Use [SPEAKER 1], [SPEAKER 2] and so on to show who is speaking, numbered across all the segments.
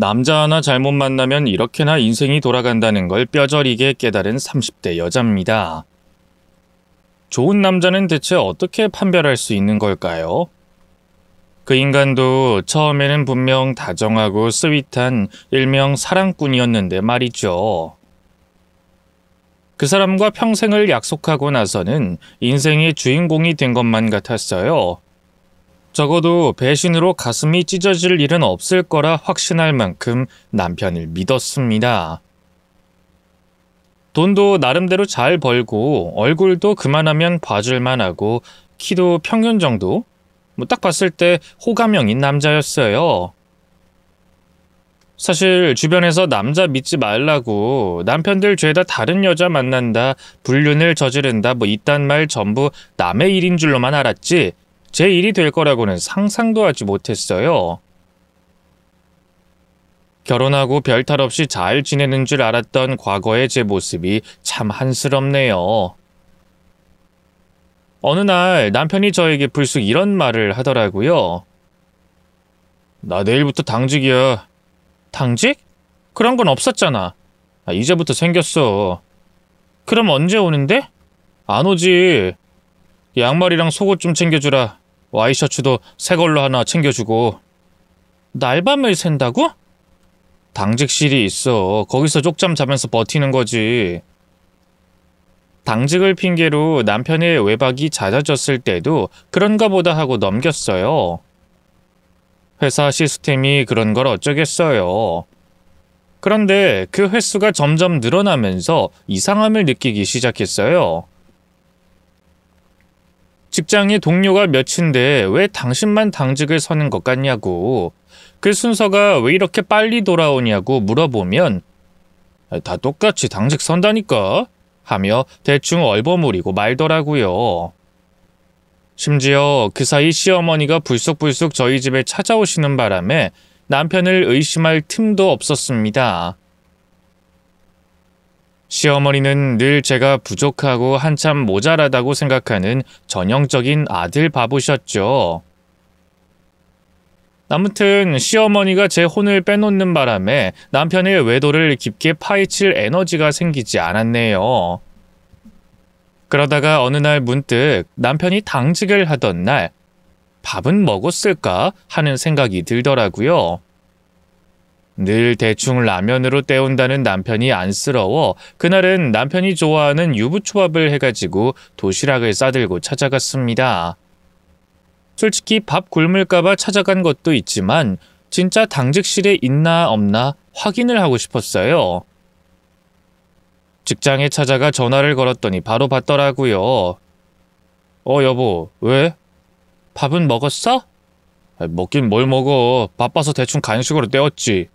[SPEAKER 1] 남자 하나 잘못 만나면 이렇게나 인생이 돌아간다는 걸 뼈저리게 깨달은 30대 여자입니다. 좋은 남자는 대체 어떻게 판별할 수 있는 걸까요? 그 인간도 처음에는 분명 다정하고 스윗한 일명 사랑꾼이었는데 말이죠. 그 사람과 평생을 약속하고 나서는 인생의 주인공이 된 것만 같았어요. 적어도 배신으로 가슴이 찢어질 일은 없을 거라 확신할 만큼 남편을 믿었습니다. 돈도 나름대로 잘 벌고 얼굴도 그만하면 봐줄만 하고 키도 평균 정도? 딱 봤을 때 호감형인 남자였어요. 사실 주변에서 남자 믿지 말라고 남편들 죄다 다른 여자 만난다, 불륜을 저지른다 이딴 말 전부 남의 일인 줄로만 알았지 제 일이 될 거라고는 상상도 하지 못했어요. 결혼하고 별탈 없이 잘 지내는 줄 알았던 과거의 제 모습이 참 한스럽네요. 어느 날 남편이 저에게 불쑥 이런 말을 하더라고요. 나 내일부터 당직이야. 당직? 그런 건 없었잖아. 이제부터 생겼어. 그럼 언제 오는데? 안 오지. 양말이랑 속옷 좀 챙겨주라. 와이셔츠도 새 걸로 하나 챙겨주고. 날밤을 샌다고? 당직실이 있어. 거기서 쪽잠 자면서 버티는 거지. 당직을 핑계로 남편의 외박이 잦아졌을 때도 그런가 보다 하고 넘겼어요. 회사 시스템이 그런 걸 어쩌겠어요. 그런데 그 횟수가 점점 늘어나면서 이상함을 느끼기 시작했어요. 직장에 동료가 몇인데 왜 당신만 당직을 서는 것 같냐고, 그 순서가 왜 이렇게 빨리 돌아오냐고 물어보면 다 똑같이 당직 선다니까 하며 대충 얼버무리고 말더라고요. 심지어 그 사이 시어머니가 불쑥불쑥 저희 집에 찾아오시는 바람에 남편을 의심할 틈도 없었습니다. 시어머니는 늘 제가 부족하고 한참 모자라다고 생각하는 전형적인 아들 바보셨죠. 아무튼 시어머니가 제 혼을 빼놓는 바람에 남편의 외도를 깊게 파헤칠 에너지가 생기지 않았네요. 그러다가 어느 날 문득 남편이 당직을 하던 날 밥은 먹었을까 하는 생각이 들더라고요. 늘 대충 라면으로 때운다는 남편이 안쓰러워 그날은 남편이 좋아하는 유부초밥을 해가지고 도시락을 싸들고 찾아갔습니다. 솔직히 밥 굶을까봐 찾아간 것도 있지만 진짜 당직실에 있나 없나 확인을 하고 싶었어요. 직장에 찾아가 전화를 걸었더니 바로 받더라고요. 여보, 왜? 밥은 먹었어? 먹긴 뭘 먹어. 바빠서 대충 간식으로 때웠지.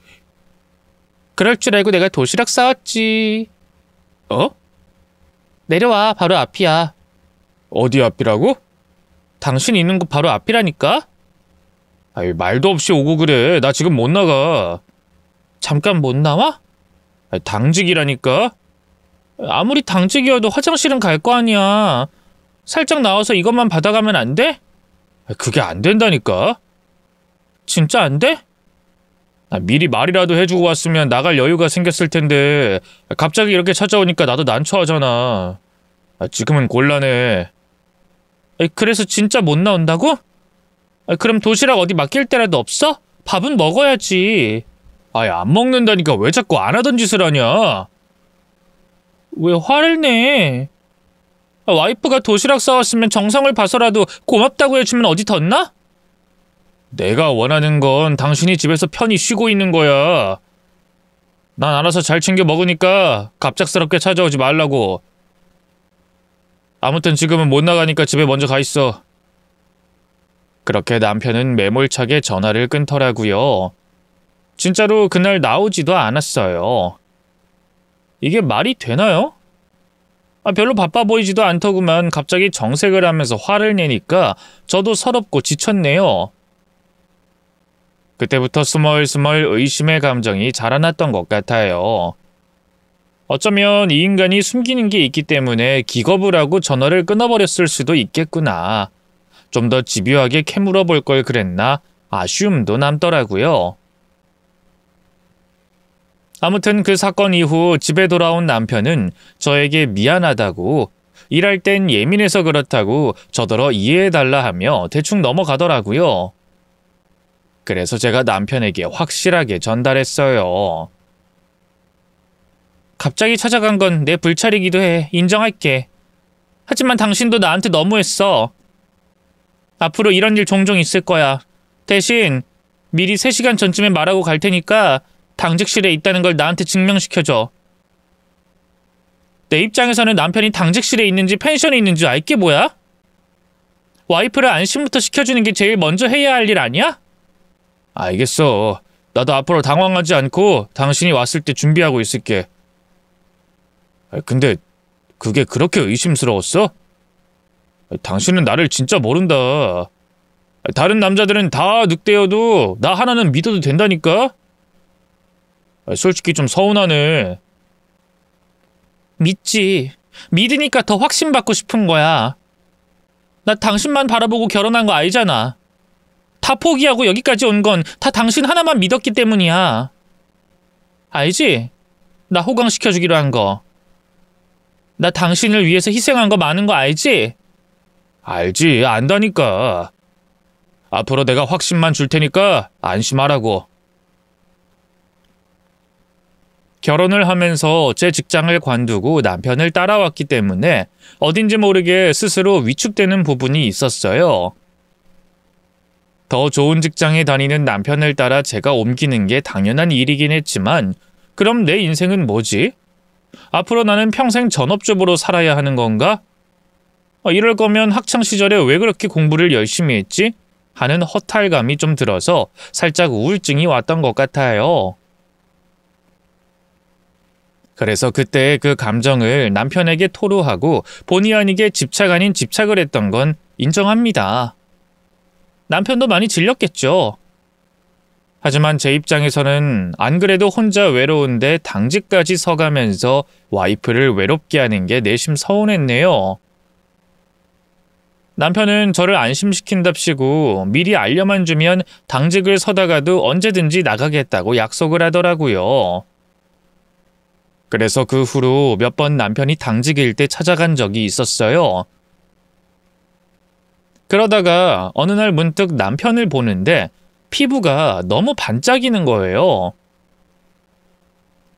[SPEAKER 1] 그럴 줄 알고 내가 도시락 싸왔지. 내려와, 바로 앞이야. 어디 앞이라고? 당신 있는 곳 바로 앞이라니까? 말도 없이 오고 그래. 나 지금 못 나가. 잠깐 못 나와? 당직이라니까? 아무리 당직이어도 화장실은 갈 거 아니야. 살짝 나와서 이것만 받아가면 안 돼? 그게 안 된다니까? 진짜 안 돼? 미리 말이라도 해주고 왔으면 나갈 여유가 생겼을 텐데 갑자기 이렇게 찾아오니까 나도 난처하잖아. 지금은 곤란해. 그래서 진짜 못 나온다고? 그럼 도시락 어디 맡길 때라도 없어? 밥은 먹어야지. 안 먹는다니까 왜 자꾸 안 하던 짓을 하냐? 왜 화를 내? 와이프가 도시락 싸왔으면 정성을 봐서라도 고맙다고 해주면 어디 덧나? 내가 원하는 건 당신이 집에서 편히 쉬고 있는 거야. 난 알아서 잘 챙겨 먹으니까 갑작스럽게 찾아오지 말라고. 아무튼 지금은 못 나가니까 집에 먼저 가 있어. 그렇게 남편은 매몰차게 전화를 끊더라고요. 진짜로 그날 나오지도 않았어요. 이게 말이 되나요? 별로 바빠 보이지도 않더구만 갑자기 정색을 하면서 화를 내니까 저도 서럽고 지쳤네요. 그때부터 스멀스멀 의심의 감정이 자라났던 것 같아요. 어쩌면 이 인간이 숨기는 게 있기 때문에 기겁을 하고 전화를 끊어버렸을 수도 있겠구나. 좀 더 집요하게 캐물어 볼 걸 그랬나 아쉬움도 남더라고요. 아무튼 그 사건 이후 집에 돌아온 남편은 저에게 미안하다고, 일할 땐 예민해서 그렇다고 저더러 이해해달라 하며 대충 넘어가더라고요. 그래서 제가 남편에게 확실하게 전달했어요. 갑자기 찾아간 건 내 불찰이기도 해. 인정할게. 하지만 당신도 나한테 너무했어. 앞으로 이런 일 종종 있을 거야. 대신 미리 3시간 전쯤에 말하고 갈 테니까 당직실에 있다는 걸 나한테 증명시켜줘. 내 입장에서는 남편이 당직실에 있는지 펜션에 있는지 알게 뭐야? 와이프를 안심부터 시켜주는 게 제일 먼저 해야 할 일 아니야? 알겠어. 나도 앞으로 당황하지 않고 당신이 왔을 때 준비하고 있을게. 근데 그게 그렇게 의심스러웠어? 당신은 나를 진짜 모른다. 다른 남자들은 다 늑대여도 나 하나는 믿어도 된다니까? 솔직히 좀 서운하네. 믿지. 믿으니까 더 확신받고 싶은 거야. 나 당신만 바라보고 결혼한 거 알잖아. 다 포기하고 여기까지 온 건 다 당신 하나만 믿었기 때문이야. 알지? 나 호강시켜주기로 한 거. 나 당신을 위해서 희생한 거 많은 거 알지? 알지, 안다니까. 앞으로 내가 확신만 줄 테니까 안심하라고. 결혼을 하면서 제 직장을 관두고 남편을 따라왔기 때문에 어딘지 모르게 스스로 위축되는 부분이 있었어요. 더 좋은 직장에 다니는 남편을 따라 제가 옮기는 게 당연한 일이긴 했지만, 그럼 내 인생은 뭐지? 앞으로 나는 평생 전업주부로 살아야 하는 건가? 이럴 거면 학창시절에 왜 그렇게 공부를 열심히 했지? 하는 허탈감이 좀 들어서 살짝 우울증이 왔던 것 같아요. 그래서 그때 그 감정을 남편에게 토로하고 본의 아니게 집착 아닌 집착을 했던 건 인정합니다. 남편도 많이 질렸겠죠. 하지만 제 입장에서는 안 그래도 혼자 외로운데 당직까지 서가면서 와이프를 외롭게 하는 게 내심 서운했네요. 남편은 저를 안심시킨답시고 미리 알려만 주면 당직을 서다가도 언제든지 나가겠다고 약속을 하더라고요. 그래서 그 후로 몇 번 남편이 당직일 때 찾아간 적이 있었어요. 그러다가 어느 날 문득 남편을 보는데 피부가 너무 반짝이는 거예요.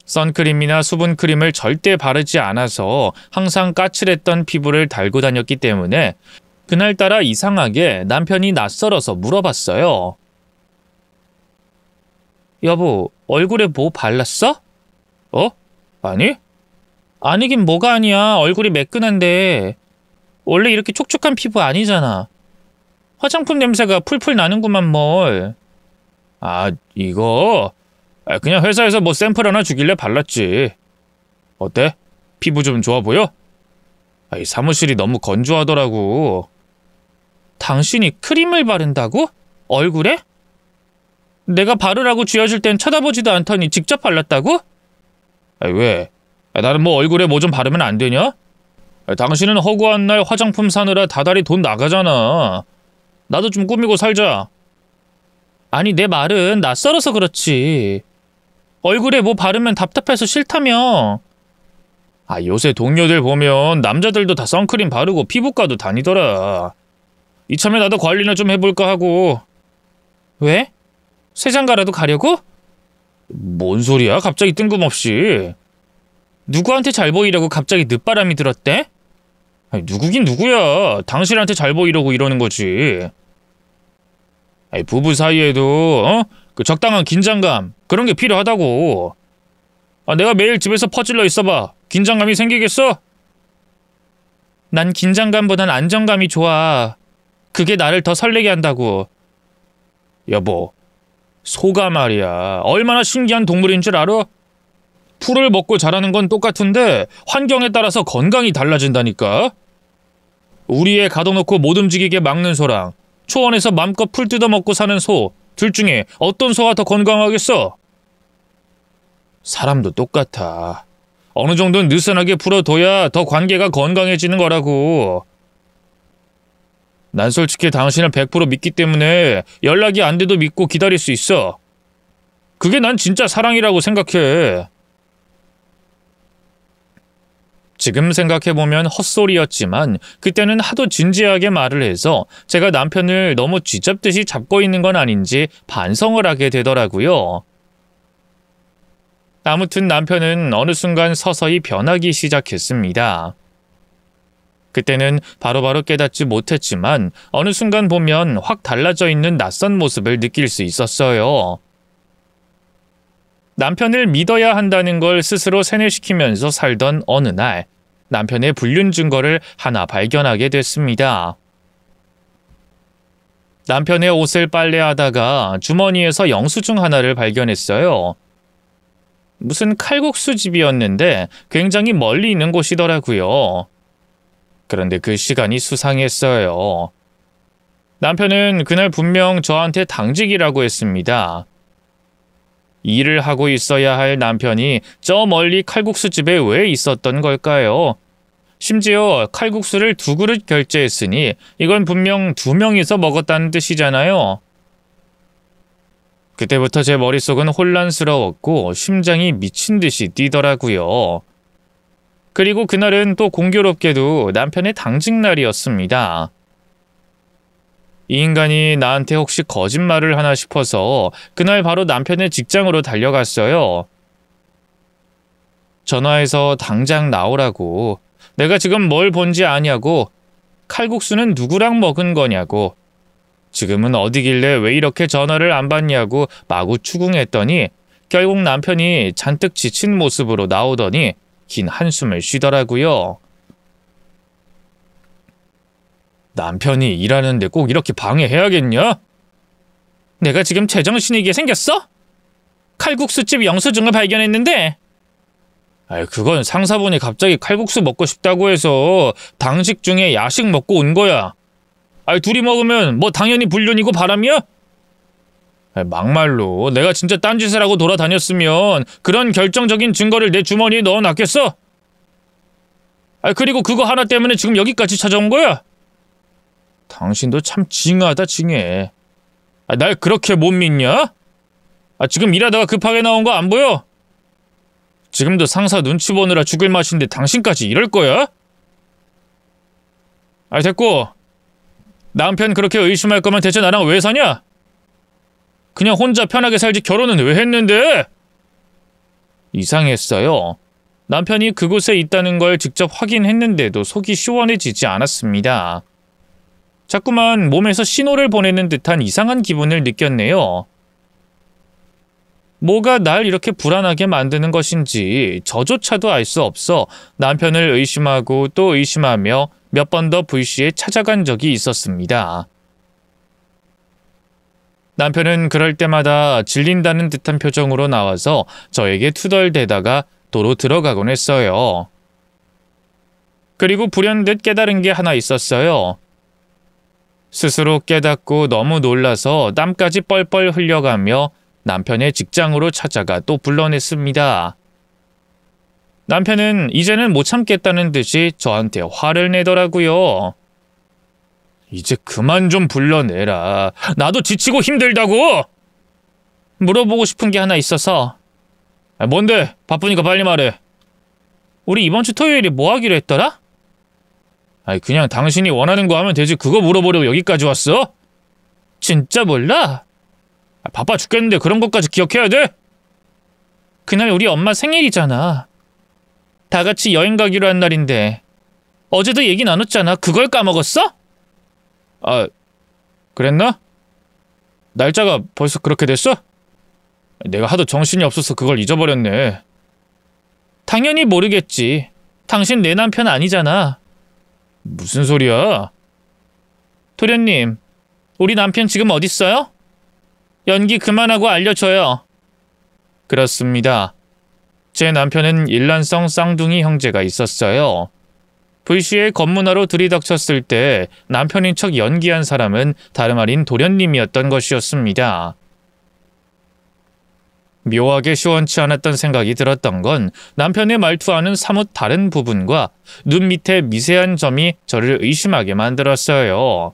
[SPEAKER 1] 선크림이나 수분크림을 절대 바르지 않아서 항상 까칠했던 피부를 달고 다녔기 때문에 그날따라 이상하게 남편이 낯설어서 물어봤어요. 여보, 얼굴에 뭐 발랐어? 아니? 아니긴 뭐가 아니야. 얼굴이 매끈한데. 원래 이렇게 촉촉한 피부 아니잖아. 화장품 냄새가 풀풀 나는구만 뭘. 이거? 그냥 회사에서 뭐 샘플 하나 주길래 발랐지. 어때? 피부 좀 좋아 보여? 사무실이 너무 건조하더라고. 당신이 크림을 바른다고? 얼굴에? 내가 바르라고 쥐어줄 땐 쳐다보지도 않더니 직접 발랐다고? 왜? 나는 뭐 얼굴에 뭐 좀 바르면 안 되냐? 당신은 허구한 날 화장품 사느라 다달이 돈 나가잖아. 나도 좀 꾸미고 살자. 아니, 내 말은 낯설어서 그렇지. 얼굴에 뭐 바르면 답답해서 싫다며. 요새 동료들 보면 남자들도 다 선크림 바르고 피부과도 다니더라. 이참에 나도 관리나 좀 해볼까 하고. 왜? 세장가라도 가려고? 뭔 소리야, 갑자기 뜬금없이. 누구한테 잘 보이려고 갑자기 늦바람이 들었대? 누구긴 누구야. 당신한테 잘 보이려고 이러는 거지. 부부 사이에도 그 적당한 긴장감, 그런 게 필요하다고. 내가 매일 집에서 퍼질러 있어봐. 긴장감이 생기겠어? 난 긴장감보단 안정감이 좋아. 그게 나를 더 설레게 한다고. 여보, 소가 말이야. 얼마나 신기한 동물인 줄 알아? 풀을 먹고 자라는 건 똑같은데 환경에 따라서 건강이 달라진다니까. 우리 애 가둬놓고 못 움직이게 막는 소랑 초원에서 맘껏 풀 뜯어먹고 사는 소, 둘 중에 어떤 소가 더 건강하겠어? 사람도 똑같아. 어느 정도는 느슨하게 풀어둬야 더 관계가 건강해지는 거라고. 난 솔직히 당신을 100% 믿기 때문에 연락이 안 돼도 믿고 기다릴 수 있어. 그게 난 진짜 사랑이라고 생각해. 지금 생각해보면 헛소리였지만 그때는 하도 진지하게 말을 해서 제가 남편을 너무 쥐잡듯이 잡고 있는 건 아닌지 반성을 하게 되더라고요. 아무튼 남편은 어느 순간 서서히 변하기 시작했습니다. 그때는 바로바로 깨닫지 못했지만 어느 순간 보면 확 달라져 있는 낯선 모습을 느낄 수 있었어요. 남편을 믿어야 한다는 걸 스스로 세뇌시키면서 살던 어느 날 남편의 불륜 증거를 하나 발견하게 됐습니다. 남편의 옷을 빨래하다가 주머니에서 영수증 하나를 발견했어요. 무슨 칼국수 집이었는데 굉장히 멀리 있는 곳이더라고요. 그런데 그 시간이 수상했어요. 남편은 그날 분명 저한테 당직이라고 했습니다. 일을 하고 있어야 할 남편이 저 멀리 칼국수집에 왜 있었던 걸까요? 심지어 칼국수를 2그릇 결제했으니 이건 분명 2명이서 먹었다는 뜻이잖아요. 그때부터 제 머릿속은 혼란스러웠고 심장이 미친 듯이 뛰더라고요. 그리고 그날은 또 공교롭게도 남편의 당직날이었습니다. 이 인간이 나한테 혹시 거짓말을 하나 싶어서 그날 바로 남편의 직장으로 달려갔어요. 전화해서 당장 나오라고, 내가 지금 뭘 본지 아냐고, 칼국수는 누구랑 먹은 거냐고, 지금은 어디길래 왜 이렇게 전화를 안 받냐고 마구 추궁했더니 결국 남편이 잔뜩 지친 모습으로 나오더니 긴 한숨을 쉬더라고요. 남편이 일하는데 꼭 이렇게 방해해야겠냐? 내가 지금 제정신이게 생겼어? 칼국수집 영수증을 발견했는데. 그건 상사분이 갑자기 칼국수 먹고 싶다고 해서 당직 중에 야식 먹고 온 거야. 둘이 먹으면 뭐 당연히 불륜이고 바람이야? 막말로 내가 진짜 딴짓을 하고 돌아다녔으면 그런 결정적인 증거를 내 주머니에 넣어놨겠어? 그리고 그거 하나 때문에 지금 여기까지 찾아온 거야? 당신도 참 징하다, 징해. 날 그렇게 못 믿냐? 지금 일하다가 급하게 나온 거 안 보여? 지금도 상사 눈치 보느라 죽을 맛인데 당신까지 이럴 거야? 됐고, 남편 그렇게 의심할 거면 대체 나랑 왜 사냐? 그냥 혼자 편하게 살지 결혼은 왜 했는데? 이상했어요. 남편이 그곳에 있다는 걸 직접 확인했는데도 속이 시원해지지 않았습니다. 자꾸만 몸에서 신호를 보내는 듯한 이상한 기분을 느꼈네요. 뭐가 날 이렇게 불안하게 만드는 것인지 저조차도 알 수 없어 남편을 의심하고 또 의심하며 몇 번 더 불시에 찾아간 적이 있었습니다. 남편은 그럴 때마다 질린다는 듯한 표정으로 나와서 저에게 투덜대다가 도로 들어가곤 했어요. 그리고 불현듯 깨달은 게 하나 있었어요. 스스로 깨닫고 너무 놀라서 땀까지 뻘뻘 흘려가며 남편의 직장으로 찾아가 또 불러냈습니다. 남편은 이제는 못 참겠다는 듯이 저한테 화를 내더라고요. 이제 그만 좀 불러내라. 나도 지치고 힘들다고! 물어보고 싶은 게 하나 있어서. 뭔데? 바쁘니까 빨리 말해. 우리 이번 주 토요일에 뭐 하기로 했더라? 그냥 당신이 원하는 거 하면 되지 그거 물어보려고 여기까지 왔어? 진짜 몰라? 바빠 죽겠는데 그런 것까지 기억해야 돼? 그날 우리 엄마 생일이잖아. 다 같이 여행 가기로 한 날인데 어제도 얘기 나눴잖아. 그걸 까먹었어? 그랬나? 날짜가 벌써 그렇게 됐어? 내가 하도 정신이 없어서 그걸 잊어버렸네. 당연히 모르겠지. 당신 내 남편 아니잖아. 무슨 소리야? 도련님, 우리 남편 지금 어딨어요? 연기 그만하고 알려줘요. 그렇습니다. 제 남편은 일란성 쌍둥이 형제가 있었어요. 불시에 검문하러 들이닥쳤을 때 남편인 척 연기한 사람은 다름 아닌 도련님이었던 것이었습니다. 묘하게 시원치 않았던 생각이 들었던 건 남편의 말투와는 사뭇 다른 부분과 눈 밑에 미세한 점이 저를 의심하게 만들었어요.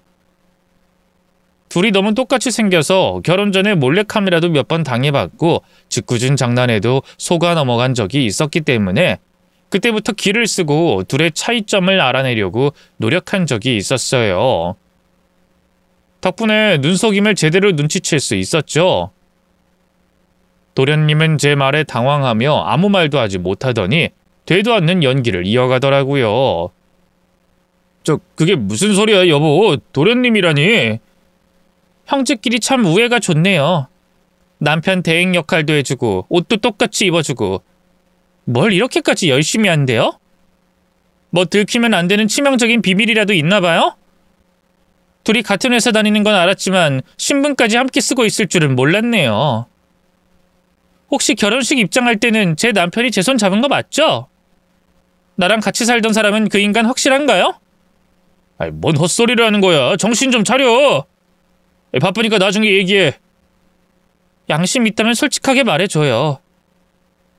[SPEAKER 1] 둘이 너무 똑같이 생겨서 결혼 전에 몰래카메라도 몇 번 당해봤고 짓궂은 장난에도 속아 넘어간 적이 있었기 때문에 그때부터 기를 쓰고 둘의 차이점을 알아내려고 노력한 적이 있었어요. 덕분에 눈속임을 제대로 눈치챌 수 있었죠. 도련님은 제 말에 당황하며 아무 말도 하지 못하더니 되도 않는 연기를 이어가더라고요. 그게 무슨 소리야, 여보. 도련님이라니. 형제끼리 참 우애가 좋네요. 남편 대행 역할도 해주고 옷도 똑같이 입어주고 뭘 이렇게까지 열심히 한대요? 뭐 들키면 안 되는 치명적인 비밀이라도 있나 봐요? 둘이 같은 회사 다니는 건 알았지만 신분까지 함께 쓰고 있을 줄은 몰랐네요. 혹시 결혼식 입장할 때는 제 남편이 제 손 잡은 거 맞죠? 나랑 같이 살던 사람은 그 인간 확실한가요? 뭔 헛소리를 하는 거야. 정신 좀 차려. 바쁘니까 나중에 얘기해. 양심 있다면 솔직하게 말해줘요.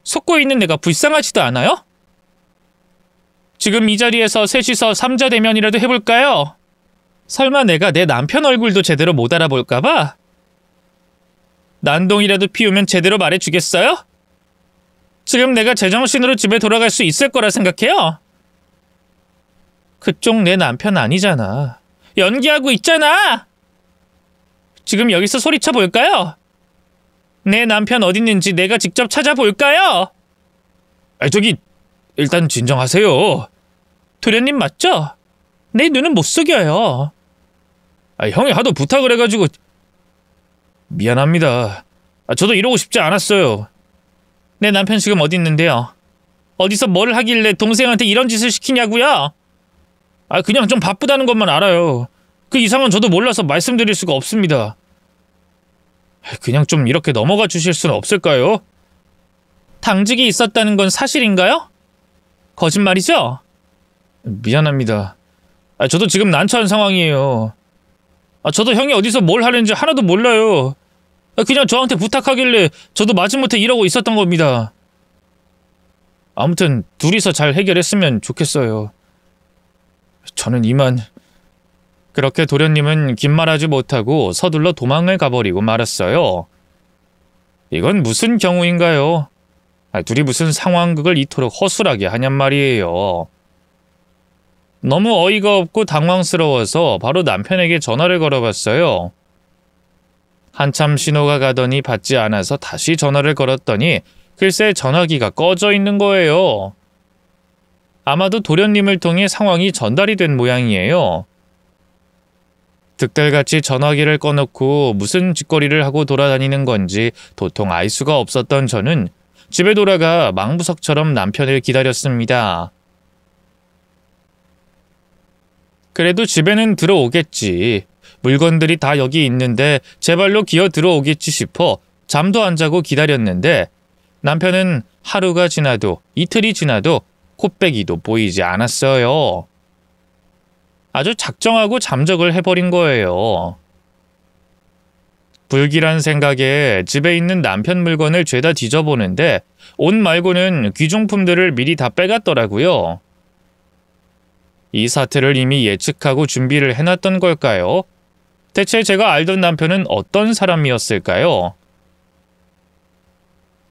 [SPEAKER 1] 속고 있는 내가 불쌍하지도 않아요? 지금 이 자리에서 셋이서 삼자 대면이라도 해볼까요? 설마 내가 내 남편 얼굴도 제대로 못 알아볼까봐? 난동이라도 피우면 제대로 말해주겠어요? 지금 내가 제정신으로 집에 돌아갈 수 있을 거라 생각해요? 그쪽 내 남편 아니잖아. 연기하고 있잖아! 지금 여기서 소리쳐 볼까요? 내 남편 어딨는지 내가 직접 찾아볼까요? 일단 진정하세요. 도련님 맞죠? 내 눈은 못 속여요. 형이 하도 부탁을 해가지고. 미안합니다. 저도 이러고 싶지 않았어요. 내 남편 지금 어디 있는데요? 어디서 뭘 하길래 동생한테 이런 짓을 시키냐고요? 그냥 좀 바쁘다는 것만 알아요. 그 이상은 저도 몰라서 말씀드릴 수가 없습니다. 그냥 좀 이렇게 넘어가 주실 수는 없을까요? 당직이 있었다는 건 사실인가요? 거짓말이죠? 미안합니다. 저도 지금 난처한 상황이에요. 저도 형이 어디서 뭘 하는지 하나도 몰라요. 그냥 저한테 부탁하길래 저도 마지못해 이러고 있었던 겁니다. 아무튼 둘이서 잘 해결했으면 좋겠어요. 저는 이만. 그렇게 도련님은 긴 말하지 못하고 서둘러 도망을 가버리고 말았어요. 이건 무슨 경우인가요? 둘이 무슨 상황극을 이토록 허술하게 하냔 말이에요. 너무 어이가 없고 당황스러워서 바로 남편에게 전화를 걸어봤어요. 한참 신호가 가더니 받지 않아서 다시 전화를 걸었더니 글쎄 전화기가 꺼져 있는 거예요. 아마도 도련님을 통해 상황이 전달이 된 모양이에요. 득달같이 전화기를 꺼놓고 무슨 짓거리를 하고 돌아다니는 건지 도통 알 수가 없었던 저는 집에 돌아가 망부석처럼 남편을 기다렸습니다. 그래도 집에는 들어오겠지. 물건들이 다 여기 있는데 제 발로 기어 들어오겠지 싶어 잠도 안 자고 기다렸는데 남편은 하루가 지나도 이틀이 지나도 코빼기도 보이지 않았어요. 아주 작정하고 잠적을 해버린 거예요. 불길한 생각에 집에 있는 남편 물건을 죄다 뒤져보는데 옷 말고는 귀중품들을 미리 다 빼갔더라고요. 이 사태를 이미 예측하고 준비를 해놨던 걸까요? 대체 제가 알던 남편은 어떤 사람이었을까요?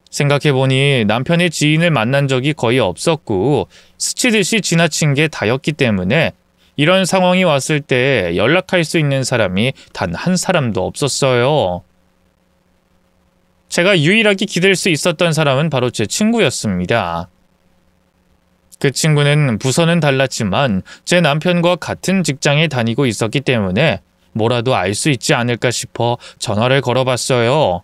[SPEAKER 1] 생각해보니 남편의 지인을 만난 적이 거의 없었고 스치듯이 지나친 게 다였기 때문에 이런 상황이 왔을 때 연락할 수 있는 사람이 단 한 사람도 없었어요. 제가 유일하게 기댈 수 있었던 사람은 바로 제 친구였습니다. 그 친구는 부서는 달랐지만 제 남편과 같은 직장에 다니고 있었기 때문에 뭐라도 알 수 있지 않을까 싶어 전화를 걸어봤어요.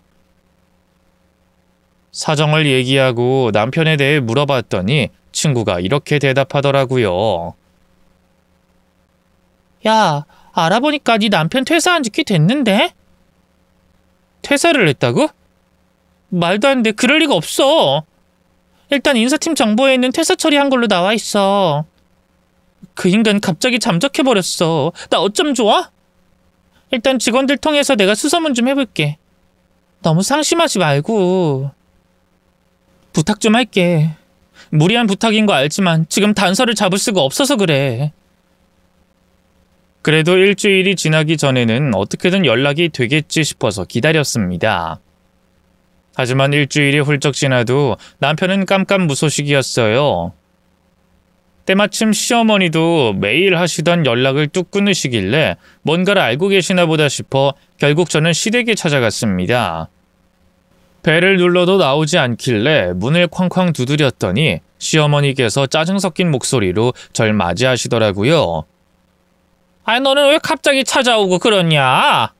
[SPEAKER 1] 사정을 얘기하고 남편에 대해 물어봤더니 친구가 이렇게 대답하더라고요. 야, 알아보니까 네 남편 퇴사한 지 꽤 됐는데? 퇴사를 했다고? 말도 안 돼. 그럴 리가 없어. 일단 인사팀 정보에는 퇴사 처리한 걸로 나와 있어. 그 인간 갑자기 잠적해버렸어. 나 어쩜 좋아? 일단 직원들 통해서 내가 수소문 좀 해볼게. 너무 상심하지 말고. 부탁 좀 할게. 무리한 부탁인 거 알지만 지금 단서를 잡을 수가 없어서 그래. 그래도 일주일이 지나기 전에는 어떻게든 연락이 되겠지 싶어서 기다렸습니다. 하지만 일주일이 훌쩍 지나도 남편은 깜깜무소식이었어요. 때마침 시어머니도 매일 하시던 연락을 뚝 끊으시길래 뭔가를 알고 계시나 보다 싶어 결국 저는 시댁에 찾아갔습니다. 벨을 눌러도 나오지 않길래 문을 쾅쾅 두드렸더니 시어머니께서 짜증 섞인 목소리로 절 맞이하시더라고요. 아니, 너는 왜 갑자기 찾아오고 그러냐?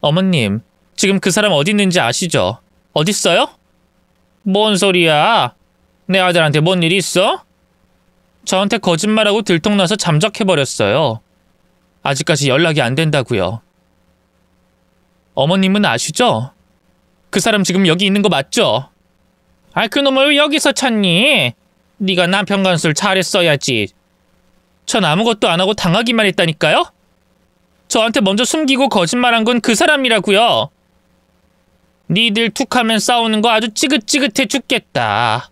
[SPEAKER 1] 어머님, 지금 그 사람 어디 있는지 아시죠? 어딨어요? 뭔 소리야? 내 아들한테 뭔 일 있어? 저한테 거짓말하고 들통나서 잠적해버렸어요. 아직까지 연락이 안 된다고요. 어머님은 아시죠? 그 사람 지금 여기 있는 거 맞죠? 아, 그놈을 왜 여기서 찾니? 네가 남편 간수를 잘했어야지. 전 아무것도 안 하고 당하기만 했다니까요? 저한테 먼저 숨기고 거짓말한 건 그 사람이라고요. 니들 툭하면 싸우는 거 아주 찌긋찌긋해 죽겠다.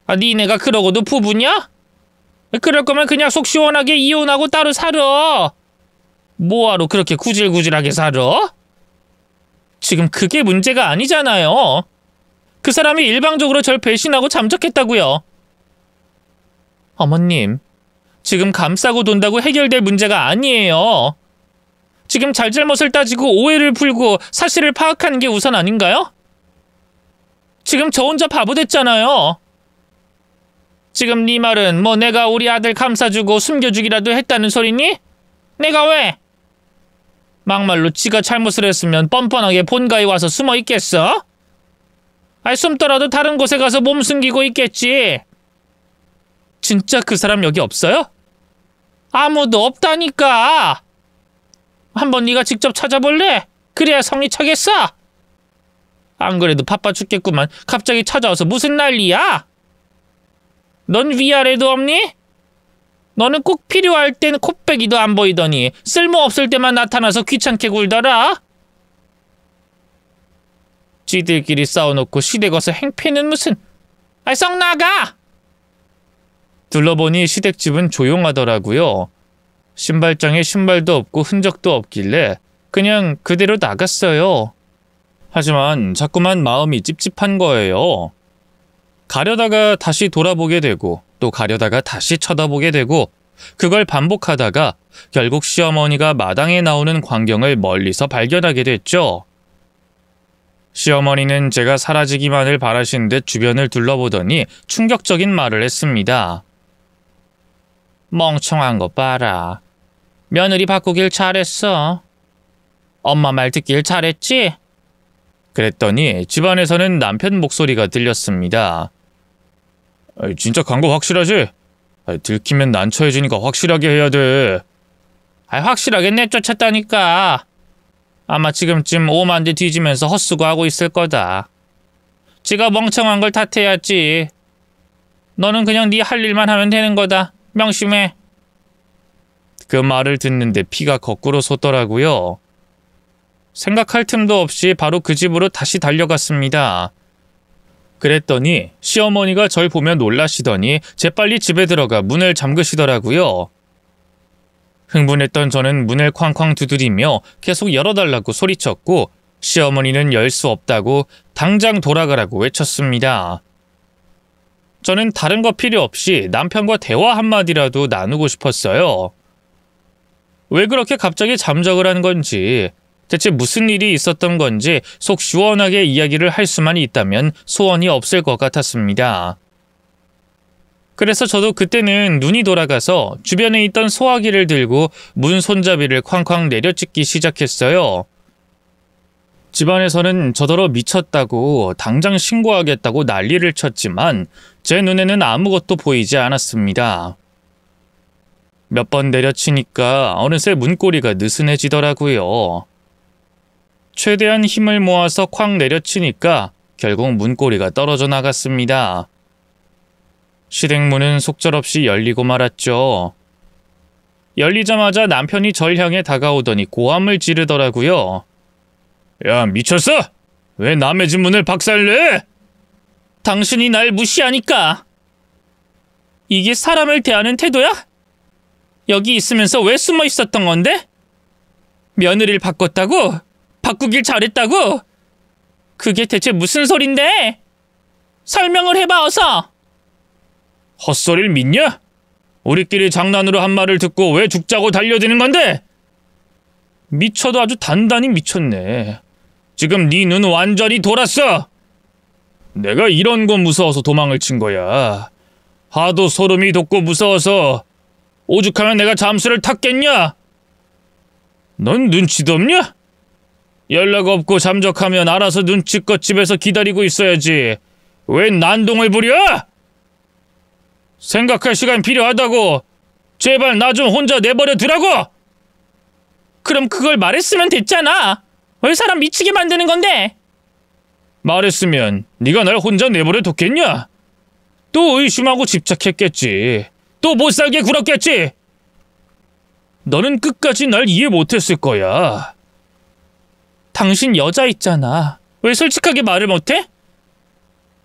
[SPEAKER 1] 아, 니네가 그러고도 부부냐? 그럴 거면 그냥 속 시원하게 이혼하고 따로 살아. 뭐하러 그렇게 구질구질하게 살아? 지금 그게 문제가 아니잖아요. 그 사람이 일방적으로 절 배신하고 잠적했다고요. 어머님, 지금 감싸고 돈다고 해결될 문제가 아니에요. 지금 잘잘못을 따지고 오해를 풀고 사실을 파악하는 게 우선 아닌가요? 지금 저 혼자 바보 됐잖아요. 지금 네 말은 뭐 내가 우리 아들 감싸주고 숨겨주기라도 했다는 소리니? 내가 왜? 막말로 지가 잘못을 했으면 뻔뻔하게 본가에 와서 숨어 있겠어? 아니, 숨더라도 다른 곳에 가서 몸 숨기고 있겠지. 진짜 그 사람 여기 없어요? 아무도 없다니까. 한번 네가 직접 찾아볼래? 그래야 성이 차겠어. 안 그래도 바빠 죽겠구만. 갑자기 찾아와서 무슨 난리야? 넌 위아래도 없니? 너는 꼭 필요할 땐 콧배기도 안 보이더니 쓸모없을 때만 나타나서 귀찮게 굴더라. 쥐들끼리 싸워놓고 시댁 와서 행패는 무슨. 아이, 썩 나가! 둘러보니 시댁집은 조용하더라고요. 신발장에 신발도 없고 흔적도 없길래 그냥 그대로 나갔어요. 하지만 자꾸만 마음이 찝찝한 거예요. 가려다가 다시 돌아보게 되고 또 가려다가 다시 쳐다보게 되고 그걸 반복하다가 결국 시어머니가 마당에 나오는 광경을 멀리서 발견하게 됐죠. 시어머니는 제가 사라지기만을 바라신 듯 주변을 둘러보더니 충격적인 말을 했습니다. 멍청한 거 봐라. 며느리 바꾸길 잘했어. 엄마 말 듣길 잘했지? 그랬더니 집안에서는 남편 목소리가 들렸습니다. 진짜 간 거 확실하지? 들키면 난처해지니까 확실하게 해야 돼. 확실하게 내쫓았다니까. 아마 지금쯤 오만 대 뒤지면서 헛수고하고 있을 거다. 지가 멍청한 걸 탓해야지. 너는 그냥 네 할 일만 하면 되는 거다. 명심해. 그 말을 듣는데 피가 거꾸로 솟더라고요. 생각할 틈도 없이 바로 그 집으로 다시 달려갔습니다. 그랬더니 시어머니가 절 보며 놀라시더니 재빨리 집에 들어가 문을 잠그시더라고요. 흥분했던 저는 문을 쾅쾅 두드리며 계속 열어달라고 소리쳤고 시어머니는 열 수 없다고 당장 돌아가라고 외쳤습니다. 저는 다른 거 필요 없이 남편과 대화 한마디라도 나누고 싶었어요. 왜 그렇게 갑자기 잠적을 한 건지, 대체 무슨 일이 있었던 건지 속 시원하게 이야기를 할 수만 있다면 소원이 없을 것 같았습니다. 그래서 저도 그때는 눈이 돌아가서 주변에 있던 소화기를 들고 문 손잡이를 쾅쾅 내려찍기 시작했어요. 집안에서는 저더러 미쳤다고 당장 신고하겠다고 난리를 쳤지만 제 눈에는 아무것도 보이지 않았습니다. 몇 번 내려치니까 어느새 문고리가 느슨해지더라고요. 최대한 힘을 모아서 쾅 내려치니까 결국 문고리가 떨어져 나갔습니다. 시댁문은 속절없이 열리고 말았죠. 열리자마자 남편이 절 향해 다가오더니 고함을 지르더라고요. 야, 미쳤어? 왜 남의 집 문을 박살내? 당신이 날 무시하니까. 이게 사람을 대하는 태도야? 여기 있으면서 왜 숨어 있었던 건데? 며느리를 바꿨다고? 바꾸길 잘했다고? 그게 대체 무슨 소린데? 설명을 해봐 어서! 헛소리를 믿냐? 우리끼리 장난으로 한 말을 듣고 왜 죽자고 달려드는 건데? 미쳐도 아주 단단히 미쳤네. 지금 네 눈 완전히 돌았어. 내가 이런 거 무서워서 도망을 친 거야. 하도 소름이 돋고 무서워서 오죽하면 내가 잠수를 탔겠냐? 넌 눈치도 없냐? 연락 없고 잠적하면 알아서 눈치껏 집에서 기다리고 있어야지. 왜 난동을 부려? 생각할 시간 필요하다고. 제발 나 좀 혼자 내버려 두라고. 그럼 그걸 말했으면 됐잖아. 왜 사람 미치게 만드는 건데? 말했으면 네가 날 혼자 내버려 뒀겠냐? 또 의심하고 집착했겠지. 또 못살게 굴었겠지. 너는 끝까지 날 이해 못했을 거야. 당신 여자 있잖아. 왜 솔직하게 말을 못해?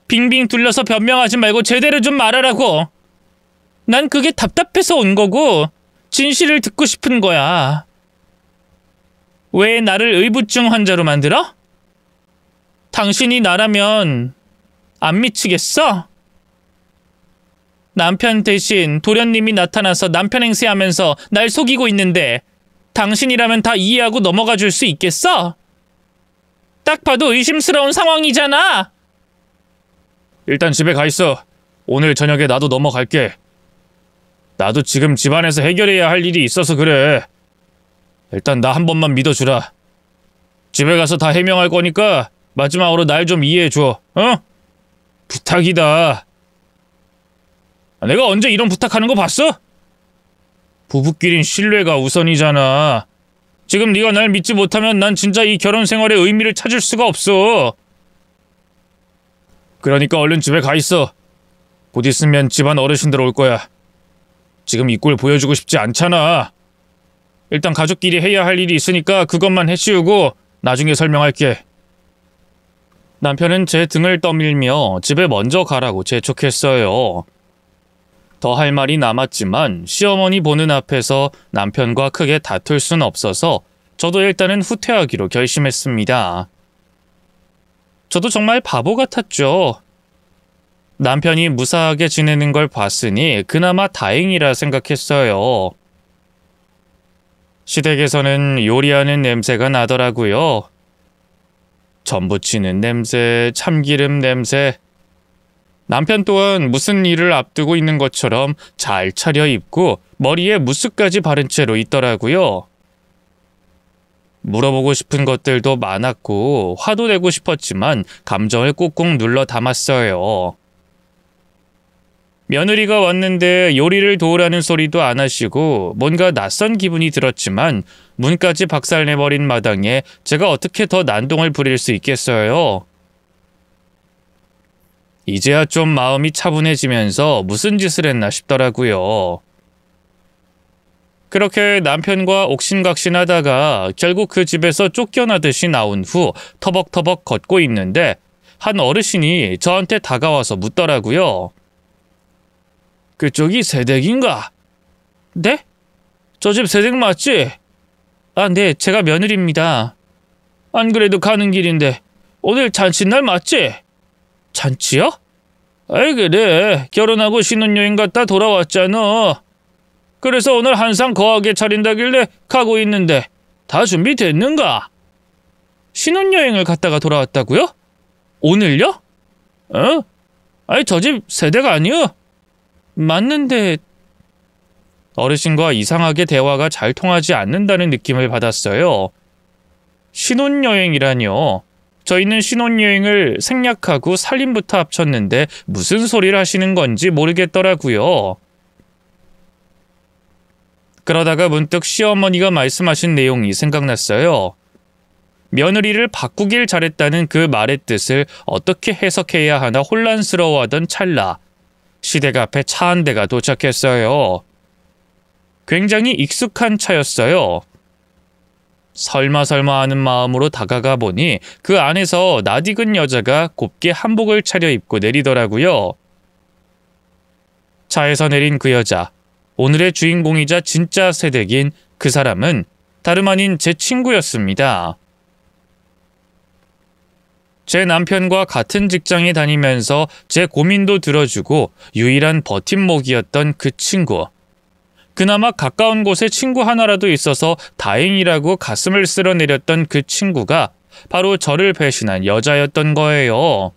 [SPEAKER 1] 빙빙 둘러서 변명하지 말고 제대로 좀 말하라고. 난 그게 답답해서 온 거고 진실을 듣고 싶은 거야. 왜 나를 의부증 환자로 만들어? 당신이 나라면 안 미치겠어? 남편 대신 도련님이 나타나서 남편 행세하면서 날 속이고 있는데 당신이라면 다 이해하고 넘어가 줄 수 있겠어? 딱 봐도 의심스러운 상황이잖아. 일단 집에 가 있어. 오늘 저녁에 나도 넘어갈게. 나도 지금 집안에서 해결해야 할 일이 있어서 그래. 일단 나 한 번만 믿어주라. 집에 가서 다 해명할 거니까 마지막으로 날 좀 이해해줘. 어? 부탁이다. 내가 언제 이런 부탁하는 거 봤어? 부부끼린 신뢰가 우선이잖아. 지금 네가 날 믿지 못하면 난 진짜 이 결혼 생활의 의미를 찾을 수가 없어. 그러니까 얼른 집에 가 있어. 곧 있으면 집안 어르신들 올 거야. 지금 이 꼴 보여주고 싶지 않잖아. 일단 가족끼리 해야 할 일이 있으니까 그것만 해치우고 나중에 설명할게. 남편은 제 등을 떠밀며 집에 먼저 가라고 재촉했어요. 더 할 말이 남았지만 시어머니 보는 앞에서 남편과 크게 다툴 순 없어서 저도 일단은 후퇴하기로 결심했습니다. 저도 정말 바보 같았죠. 남편이 무사하게 지내는 걸 봤으니 그나마 다행이라 생각했어요. 시댁에서는 요리하는 냄새가 나더라고요. 전 부치는 냄새, 참기름 냄새. 남편 또한 무슨 일을 앞두고 있는 것처럼 잘 차려입고 머리에 무스까지 바른 채로 있더라고요. 물어보고 싶은 것들도 많았고 화도 내고 싶었지만 감정을 꾹꾹 눌러 담았어요. 며느리가 왔는데 요리를 도우라는 소리도 안 하시고 뭔가 낯선 기분이 들었지만 문까지 박살내버린 마당에 제가 어떻게 더 난동을 부릴 수 있겠어요. 이제야 좀 마음이 차분해지면서 무슨 짓을 했나 싶더라고요. 그렇게 남편과 옥신각신하다가 결국 그 집에서 쫓겨나듯이 나온 후 터벅터벅 걷고 있는데 한 어르신이 저한테 다가와서 묻더라고요. 그쪽이 새댁인가? 네? 저 집 새댁 맞지? 아, 네, 제가 며느리입니다. 안 그래도 가는 길인데 오늘 잔칫날 맞지? 잔치요? 아이 그래, 결혼하고 신혼여행 갔다 돌아왔잖아. 그래서 오늘 한상 거하게 차린다길래 가고 있는데 다 준비됐는가? 신혼여행을 갔다가 돌아왔다고요? 오늘요? 어? 아이 저 집 새댁 아니여? 맞는데... 어르신과 이상하게 대화가 잘 통하지 않는다는 느낌을 받았어요. 신혼여행이라뇨. 저희는 신혼여행을 생략하고 살림부터 합쳤는데 무슨 소리를 하시는 건지 모르겠더라고요. 그러다가 문득 시어머니가 말씀하신 내용이 생각났어요. 며느리를 바꾸길 잘했다는 그 말의 뜻을 어떻게 해석해야 하나 혼란스러워하던 찰나 시댁 앞에 차 한 대가 도착했어요. 굉장히 익숙한 차였어요. 설마 하는 마음으로 다가가 보니 그 안에서 낯익은 여자가 곱게 한복을 차려입고 내리더라고요. 차에서 내린 그 여자, 오늘의 주인공이자 진짜 새댁인 그 사람은 다름 아닌 제 친구였습니다. 제 남편과 같은 직장에 다니면서 제 고민도 들어주고 유일한 버팀목이었던 그 친구. 그나마 가까운 곳에 친구 하나라도 있어서 다행이라고 가슴을 쓸어내렸던 그 친구가 바로 저를 배신한 여자였던 거예요.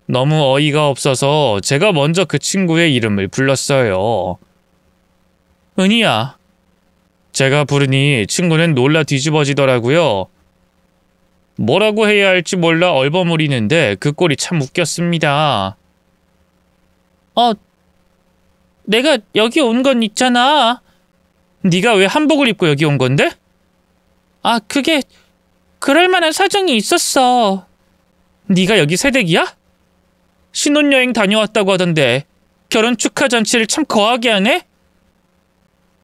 [SPEAKER 1] 너무 어이가 없어서 제가 먼저 그 친구의 이름을 불렀어요. 은희야. 제가 부르니 친구는 놀라 뒤집어지더라고요. 뭐라고 해야 할지 몰라 얼버무리는데 그 꼴이 참 웃겼습니다. 내가 여기 온 건 있잖아. 네가 왜 한복을 입고 여기 온 건데? 그게 그럴 만한 사정이 있었어. 네가 여기 새댁이야? 신혼여행 다녀왔다고 하던데 결혼 축하 잔치를 참 거하게 하네?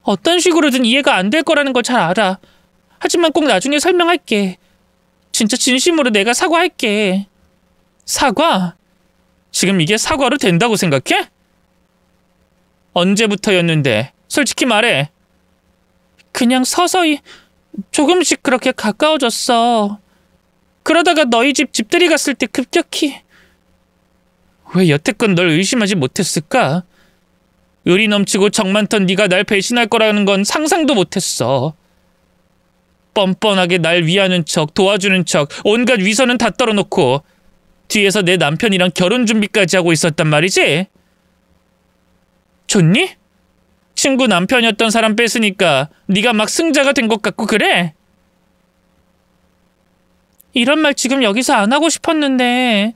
[SPEAKER 1] 어떤 식으로든 이해가 안 될 거라는 걸 잘 알아. 하지만 꼭 나중에 설명할게. 진짜 진심으로 내가 사과할게. 사과? 지금 이게 사과로 된다고 생각해? 언제부터였는데? 솔직히 말해. 그냥 서서히 조금씩 그렇게 가까워졌어. 그러다가 너희 집들이 갔을 때 급격히. 왜 여태껏 널 의심하지 못했을까? 의리 넘치고 정 많던 네가 날 배신할 거라는 건 상상도 못했어. 뻔뻔하게 날 위하는 척, 도와주는 척, 온갖 위선은 다 떨어놓고 뒤에서 내 남편이랑 결혼 준비까지 하고 있었단 말이지? 좋니? 친구 남편이었던 사람 뺏으니까 네가 막 승자가 된 것 같고 그래? 이런 말 지금 여기서 안 하고 싶었는데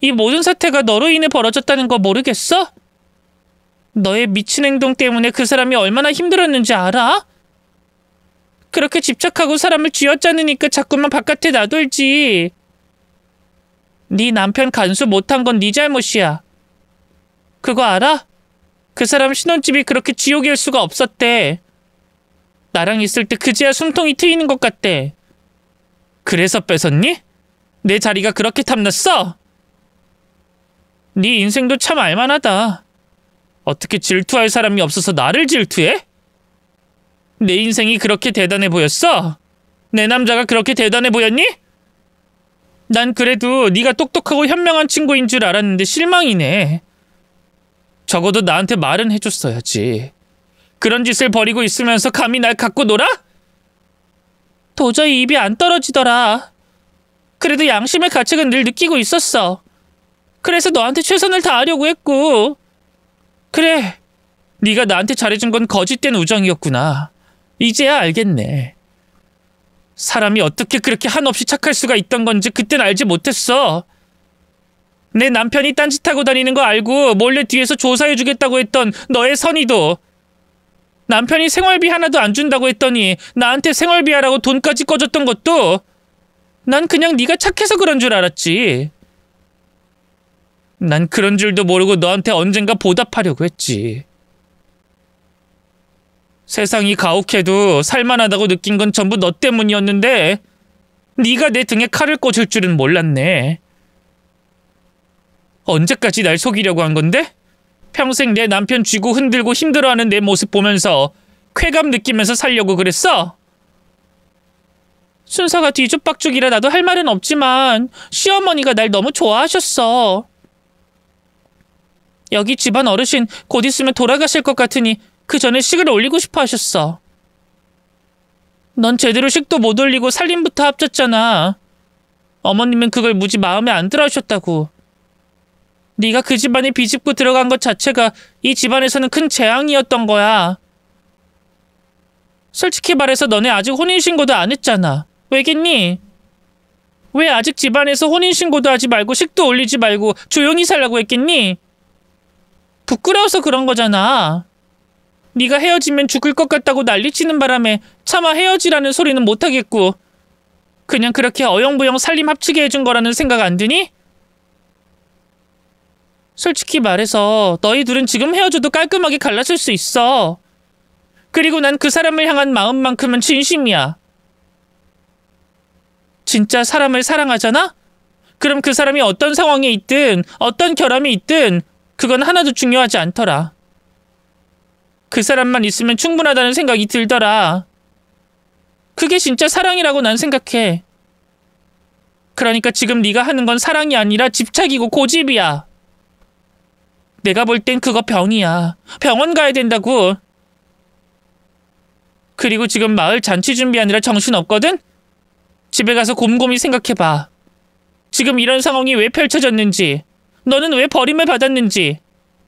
[SPEAKER 1] 이 모든 사태가 너로 인해 벌어졌다는 거 모르겠어? 너의 미친 행동 때문에 그 사람이 얼마나 힘들었는지 알아? 그렇게 집착하고 사람을 쥐어짜느니까 자꾸만 바깥에 놔둘지. 네 남편 간수 못한 건 네 잘못이야. 그거 알아? 그 사람 신혼집이 그렇게 지옥일 수가 없었대. 나랑 있을 때 그제야 숨통이 트이는 것 같대. 그래서 뺏었니? 내 자리가 그렇게 탐났어? 네 인생도 참 알만하다. 어떻게 질투할 사람이 없어서 나를 질투해? 내 인생이 그렇게 대단해 보였어? 내 남자가 그렇게 대단해 보였니? 난 그래도 네가 똑똑하고 현명한 친구인 줄 알았는데 실망이네. 적어도 나한테 말은 해줬어야지. 그런 짓을 벌이고 있으면서 감히 날 갖고 놀아? 도저히 입이 안 떨어지더라. 그래도 양심의 가책은 늘 느끼고 있었어. 그래서 너한테 최선을 다하려고 했고. 그래, 네가 나한테 잘해준 건 거짓된 우정이었구나. 이제야 알겠네. 사람이 어떻게 그렇게 한없이 착할 수가 있던 건지 그땐 알지 못했어. 내 남편이 딴짓하고 다니는 거 알고 몰래 뒤에서 조사해주겠다고 했던 너의 선의도, 남편이 생활비 하나도 안 준다고 했더니 나한테 생활비 하라고 돈까지 꺼줬던 것도 난 그냥 네가 착해서 그런 줄 알았지. 난 그런 줄도 모르고 너한테 언젠가 보답하려고 했지. 세상이 가혹해도 살만하다고 느낀 건 전부 너 때문이었는데 네가 내 등에 칼을 꽂을 줄은 몰랐네. 언제까지 날 속이려고 한 건데? 평생 내 남편 쥐고 흔들고 힘들어하는 내 모습 보면서 쾌감 느끼면서 살려고 그랬어? 순서가 뒤죽박죽이라 나도 할 말은 없지만 시어머니가 날 너무 좋아하셨어. 여기 집안 어르신 곧 있으면 돌아가실 것 같으니 그 전에 식을 올리고 싶어 하셨어. 넌 제대로 식도 못 올리고 살림부터 합쳤잖아. 어머님은 그걸 무지 마음에 안 들어 하셨다고. 네가 그 집안에 비집고 들어간 것 자체가 이 집안에서는 큰 재앙이었던 거야. 솔직히 말해서 너네 아직 혼인신고도 안 했잖아. 왜겠니? 왜 아직 집안에서 혼인신고도 하지 말고 식도 올리지 말고 조용히 살라고 했겠니? 부끄러워서 그런 거잖아. 네가 헤어지면 죽을 것 같다고 난리치는 바람에 차마 헤어지라는 소리는 못하겠고 그냥 그렇게 어영부영 살림 합치게 해준 거라는 생각 안 드니? 솔직히 말해서 너희 둘은 지금 헤어져도 깔끔하게 갈라질 수 있어. 그리고 난 그 사람을 향한 마음만큼은 진심이야. 진짜 사람을 사랑하잖아? 그럼 그 사람이 어떤 상황에 있든 어떤 결함이 있든 그건 하나도 중요하지 않더라. 그 사람만 있으면 충분하다는 생각이 들더라. 그게 진짜 사랑이라고 난 생각해. 그러니까 지금 네가 하는 건 사랑이 아니라 집착이고 고집이야. 내가 볼 땐 그거 병이야. 병원 가야 된다고. 그리고 지금 마을 잔치 준비하느라 정신없거든? 집에 가서 곰곰이 생각해봐. 지금 이런 상황이 왜 펼쳐졌는지, 너는 왜 버림을 받았는지,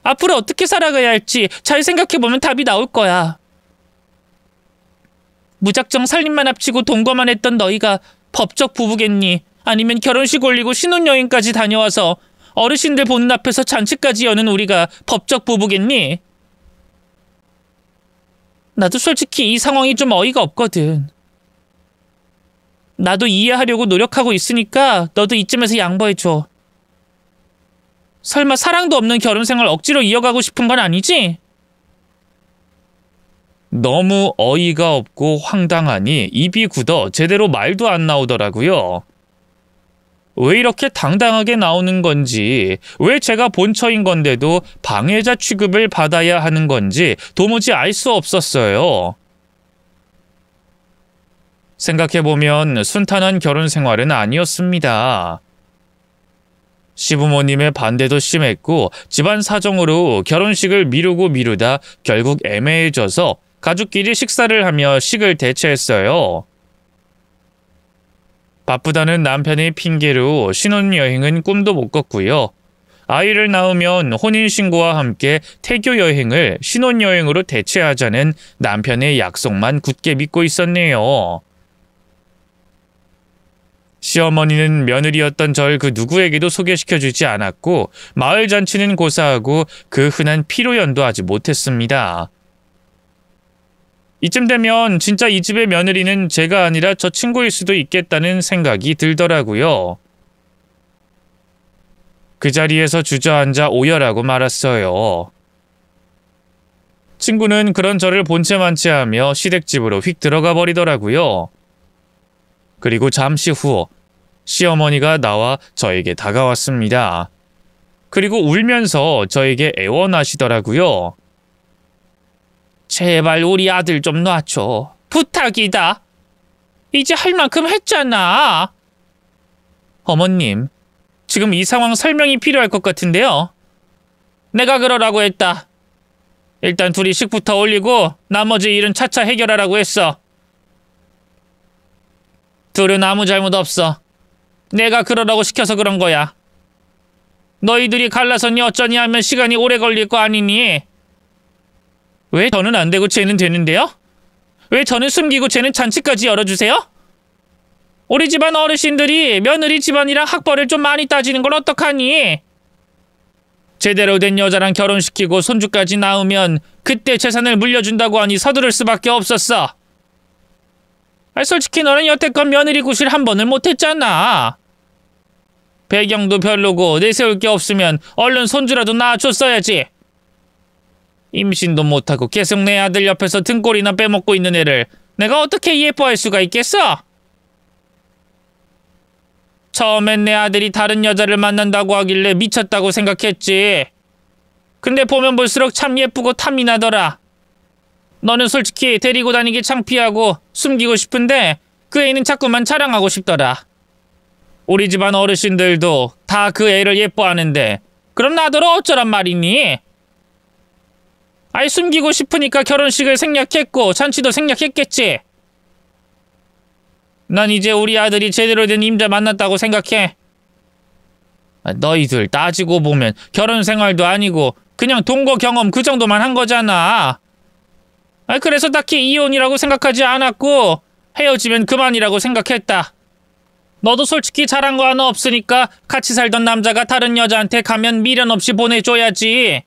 [SPEAKER 1] 앞으로 어떻게 살아가야 할지 잘 생각해보면 답이 나올 거야. 무작정 살림만 합치고 동거만 했던 너희가 법적 부부겠니? 아니면 결혼식 올리고 신혼여행까지 다녀와서 어르신들 보는 앞에서 잔치까지 여는 우리가 법적 부부겠니? 나도 솔직히 이 상황이 좀 어이가 없거든. 나도 이해하려고 노력하고 있으니까 너도 이쯤에서 양보해줘. 설마 사랑도 없는 결혼생활 억지로 이어가고 싶은 건 아니지? 너무 어이가 없고 황당하니 입이 굳어 제대로 말도 안 나오더라고요. 왜 이렇게 당당하게 나오는 건지, 왜 제가 본처인 건데도 방해자 취급을 받아야 하는 건지 도무지 알 수 없었어요. 생각해보면 순탄한 결혼 생활은 아니었습니다. 시부모님의 반대도 심했고 집안 사정으로 결혼식을 미루다 결국 애매해져서 가족끼리 식사를 하며 식을 대체했어요. 바쁘다는 남편의 핑계로 신혼여행은 꿈도 못 꿨고요. 아이를 낳으면 혼인신고와 함께 태교 여행을 신혼여행으로 대체하자는 남편의 약속만 굳게 믿고 있었네요. 시어머니는 며느리였던 절 그 누구에게도 소개시켜주지 않았고 마을 잔치는 고사하고 그 흔한 피로연도 하지 못했습니다. 이쯤 되면 진짜 이 집의 며느리는 제가 아니라 저 친구일 수도 있겠다는 생각이 들더라고요. 그 자리에서 주저앉아 오열하고 말았어요. 친구는 그런 저를 본체만치 하며 시댁집으로 휙 들어가 버리더라고요. 그리고 잠시 후 시어머니가 나와 저에게 다가왔습니다. 그리고 울면서 저에게 애원하시더라고요. 제발 우리 아들 좀 놔줘. 부탁이다. 이제 할 만큼 했잖아. 어머님, 지금 이 상황 설명이 필요할 것 같은데요. 내가 그러라고 했다. 일단 둘이 식부터 올리고 나머지 일은 차차 해결하라고 했어. 둘은 아무 잘못 없어. 내가 그러라고 시켜서 그런 거야. 너희들이 갈라서니 어쩌니 하면 시간이 오래 걸릴 거 아니니? 왜 저는 안 되고 쟤는 되는데요? 왜 저는 숨기고 쟤는 잔치까지 열어주세요? 우리 집안 어르신들이 며느리 집안이랑 학벌을 좀 많이 따지는 걸 어떡하니? 제대로 된 여자랑 결혼시키고 손주까지 낳으면 그때 재산을 물려준다고 하니 서두를 수밖에 없었어. 솔직히 너는 여태껏 며느리 구실 한 번을 못했잖아. 배경도 별로고 내세울 게 없으면 얼른 손주라도 낳아줬어야지. 임신도 못하고 계속 내 아들 옆에서 등골이나 빼먹고 있는 애를 내가 어떻게 예뻐할 수가 있겠어? 처음엔 내 아들이 다른 여자를 만난다고 하길래 미쳤다고 생각했지. 근데 보면 볼수록 참 예쁘고 탐이 나더라. 너는 솔직히 데리고 다니기 창피하고 숨기고 싶은데 그 애는 자꾸만 자랑하고 싶더라. 우리 집안 어르신들도 다 그 애를 예뻐하는데 그럼 나더러 어쩌란 말이니? 아이 숨기고 싶으니까 결혼식을 생략했고 잔치도 생략했겠지. 난 이제 우리 아들이 제대로 된 임자 만났다고 생각해. 너희들 따지고 보면 결혼 생활도 아니고 그냥 동거 경험 그 정도만 한 거잖아. 그래서 딱히 이혼이라고 생각하지 않았고 헤어지면 그만이라고 생각했다. 너도 솔직히 잘한 거 하나 없으니까 같이 살던 남자가 다른 여자한테 가면 미련 없이 보내줘야지.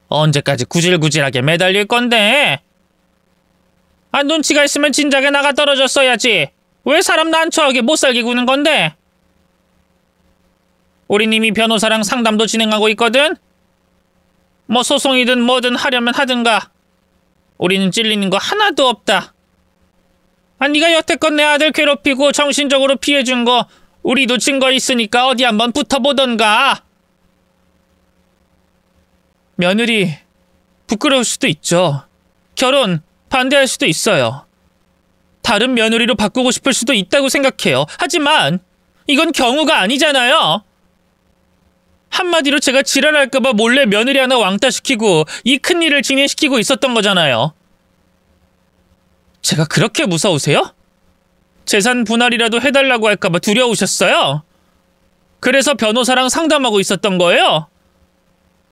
[SPEAKER 1] 언제까지 구질구질하게 매달릴 건데? 눈치가 있으면 진작에 나가 떨어졌어야지. 왜 사람 난처하게 못살게 구는 건데? 우린 이미 변호사랑 상담도 진행하고 있거든? 뭐 소송이든 뭐든 하려면 하든가. 우리는 찔리는 거 하나도 없다. 네가 여태껏 내 아들 괴롭히고 정신적으로 피해준 거 우리도 증거 있으니까 어디 한번 붙어보던가. 며느리 부끄러울 수도 있죠. 결혼 반대할 수도 있어요. 다른 며느리로 바꾸고 싶을 수도 있다고 생각해요. 하지만 이건 경우가 아니잖아요. 한마디로 제가 지랄할까봐 몰래 며느리 하나 왕따시키고 이 큰일을 진행시키고 있었던 거잖아요. 제가 그렇게 무서우세요? 재산 분할이라도 해달라고 할까봐 두려우셨어요? 그래서 변호사랑 상담하고 있었던 거예요?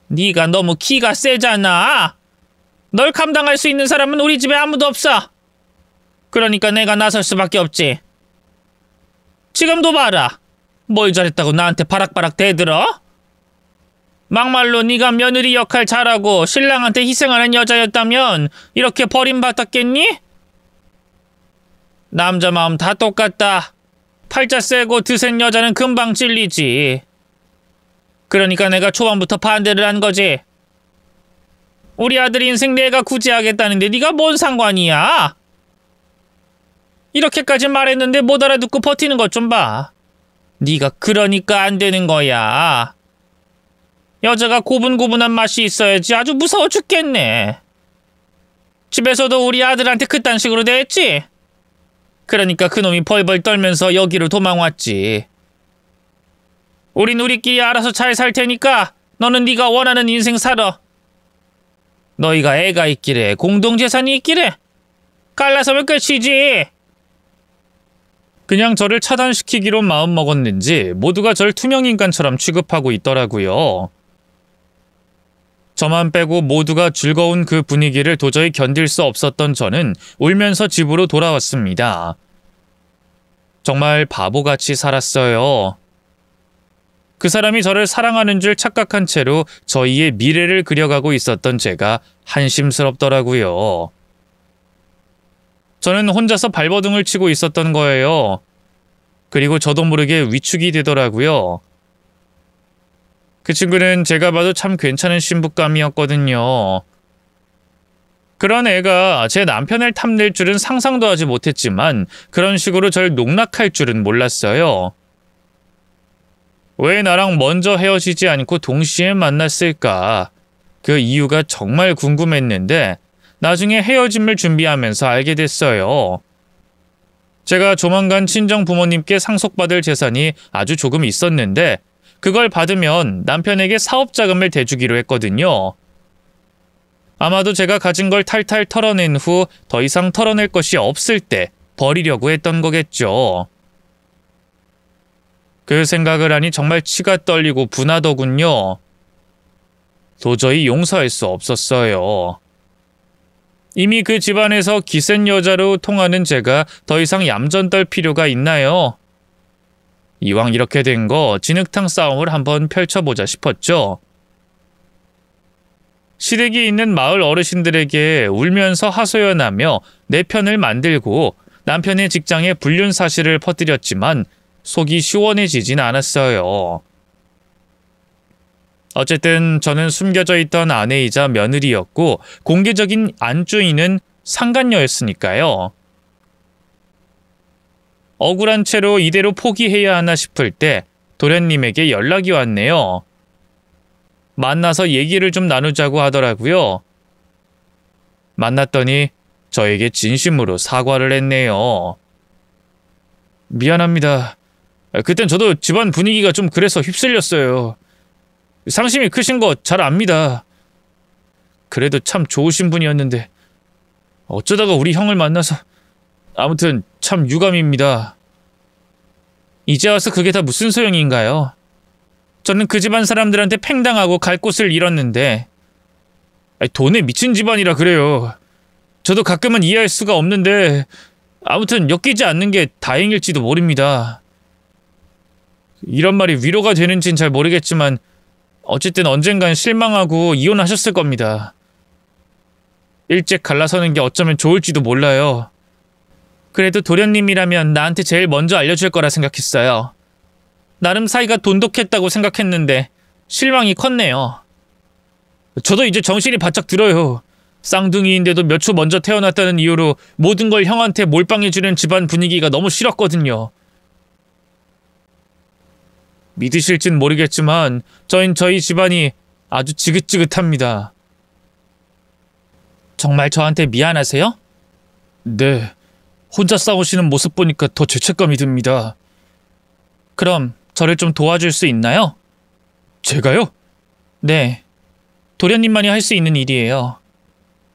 [SPEAKER 1] 네가 너무 기가 세잖아. 널 감당할 수 있는 사람은 우리 집에 아무도 없어. 그러니까 내가 나설 수밖에 없지. 지금도 봐라. 뭘 잘했다고 나한테 바락바락 대들어? 막말로 네가 며느리 역할 잘하고 신랑한테 희생하는 여자였다면 이렇게 버림받았겠니? 남자 마음 다 똑같다. 팔자 세고 드센 여자는 금방 찔리지. 그러니까 내가 초반부터 반대를 한 거지. 우리 아들 인생 내가 구제하겠다는데 네가 뭔 상관이야? 이렇게까지 말했는데 못 알아듣고 버티는 것 좀 봐. 네가 그러니까 안 되는 거야. 여자가 고분고분한 맛이 있어야지. 아주 무서워 죽겠네. 집에서도 우리 아들한테 그딴 식으로 대했지? 그러니까 그놈이 벌벌 떨면서 여기로 도망왔지. 우린 우리끼리 알아서 잘 살 테니까 너는 네가 원하는 인생 살아. 너희가 애가 있기래, 공동재산이 있기래. 갈라서면 끝이지. 그냥 저를 차단시키기로 마음먹었는지 모두가 절 투명인간처럼 취급하고 있더라고요. 저만 빼고 모두가 즐거운 그 분위기를 도저히 견딜 수 없었던 저는 울면서 집으로 돌아왔습니다. 정말 바보같이 살았어요. 그 사람이 저를 사랑하는 줄 착각한 채로 저희의 미래를 그려가고 있었던 제가 한심스럽더라고요. 저는 혼자서 발버둥을 치고 있었던 거예요. 그리고 저도 모르게 위축이 되더라고요. 그 친구는 제가 봐도 참 괜찮은 신부감이었거든요. 그런 애가 제 남편을 탐낼 줄은 상상도 하지 못했지만 그런 식으로 절 농락할 줄은 몰랐어요. 왜 나랑 먼저 헤어지지 않고 동시에 만났을까? 그 이유가 정말 궁금했는데 나중에 헤어짐을 준비하면서 알게 됐어요. 제가 조만간 친정 부모님께 상속받을 재산이 아주 조금 있었는데 그걸 받으면 남편에게 사업자금을 대주기로 했거든요. 아마도 제가 가진 걸 탈탈 털어낸 후 더 이상 털어낼 것이 없을 때 버리려고 했던 거겠죠. 그 생각을 하니 정말 치가 떨리고 분하더군요. 도저히 용서할 수 없었어요. 이미 그 집안에서 기센 여자로 통하는 제가 더 이상 얌전 떨 필요가 있나요? 이왕 이렇게 된 거 진흙탕 싸움을 한번 펼쳐보자 싶었죠. 시댁이 있는 마을 어르신들에게 울면서 하소연하며 내 편을 만들고 남편의 직장에 불륜 사실을 퍼뜨렸지만 속이 시원해지진 않았어요. 어쨌든 저는 숨겨져 있던 아내이자 며느리였고 공개적인 안주인은 상간녀였으니까요. 억울한 채로 이대로 포기해야 하나 싶을 때 도련님에게 연락이 왔네요. 만나서 얘기를 좀 나누자고 하더라고요. 만났더니 저에게 진심으로 사과를 했네요. 미안합니다. 그땐 저도 집안 분위기가 좀 그래서 휩쓸렸어요. 상심이 크신 거 잘 압니다. 그래도 참 좋으신 분이었는데 어쩌다가 우리 형을 만나서 아무튼 참 유감입니다. 이제 와서 그게 다 무슨 소용인가요? 저는 그 집안 사람들한테 팽당하고 갈 곳을 잃었는데 돈에 미친 집안이라 그래요. 저도 가끔은 이해할 수가 없는데 아무튼 엮이지 않는 게 다행일지도 모릅니다. 이런 말이 위로가 되는지는 잘 모르겠지만 어쨌든 언젠간 실망하고 이혼하셨을 겁니다. 일찍 갈라서는 게 어쩌면 좋을지도 몰라요. 그래도 도련님이라면 나한테 제일 먼저 알려줄 거라 생각했어요. 나름 사이가 돈독했다고 생각했는데 실망이 컸네요. 저도 이제 정신이 바짝 들어요. 쌍둥이인데도 몇 초 먼저 태어났다는 이유로 모든 걸 형한테 몰빵해주는 집안 분위기가 너무 싫었거든요. 믿으실진 모르겠지만 저희 집안이 아주 지긋지긋합니다. 정말 저한테 미안하세요? 네. 혼자 싸우시는 모습 보니까 더 죄책감이 듭니다. 그럼 저를 좀 도와줄 수 있나요? 제가요? 네. 도련님만이 할 수 있는 일이에요.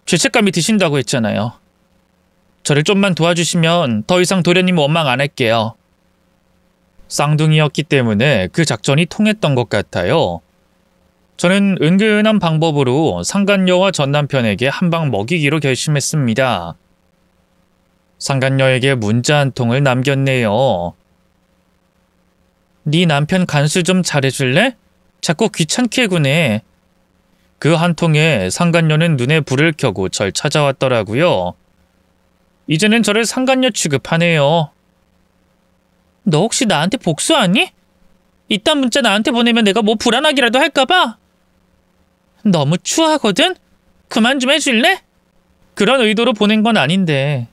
[SPEAKER 1] 죄책감이 드신다고 했잖아요. 저를 좀만 도와주시면 더 이상 도련님 원망 안 할게요. 쌍둥이였기 때문에 그 작전이 통했던 것 같아요. 저는 은근한 방법으로 상간녀와 전 남편에게 한 방 먹이기로 결심했습니다. 상간녀에게 문자 한 통을 남겼네요. 네 남편 간수 좀 잘해줄래? 자꾸 귀찮게 구네. 그 한 통에 상간녀는 눈에 불을 켜고 절 찾아왔더라고요. 이제는 저를 상간녀 취급하네요. 너 혹시 나한테 복수하니? 이딴 문자 나한테 보내면 내가 뭐 불안하기라도 할까봐? 너무 추하거든? 그만 좀 해줄래? 그런 의도로 보낸 건 아닌데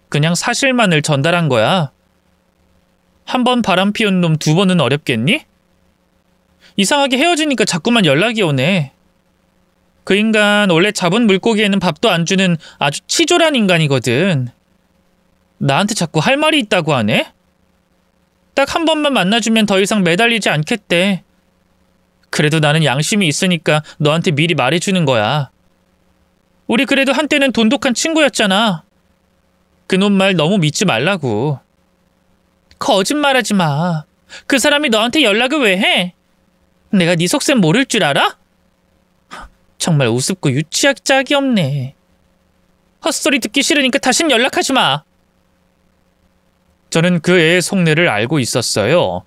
[SPEAKER 1] 그냥 사실만을 전달한 거야. 한 번 바람 피운 놈 두 번은 어렵겠니? 이상하게 헤어지니까 자꾸만 연락이 오네. 그 인간 원래 잡은 물고기에는 밥도 안 주는 아주 치졸한 인간이거든. 나한테 자꾸 할 말이 있다고 하네? 딱 한 번만 만나주면 더 이상 매달리지 않겠대. 그래도 나는 양심이 있으니까 너한테 미리 말해주는 거야. 우리 그래도 한때는 돈독한 친구였잖아. 그놈 말 너무 믿지 말라고. 거짓말하지 마. 그 사람이 너한테 연락을 왜 해? 내가 네 속셈 모를 줄 알아? 정말 우습고 유치하기 짝이 없네. 헛소리 듣기 싫으니까 다신 연락하지 마. 저는 그 애의 속내를 알고 있었어요.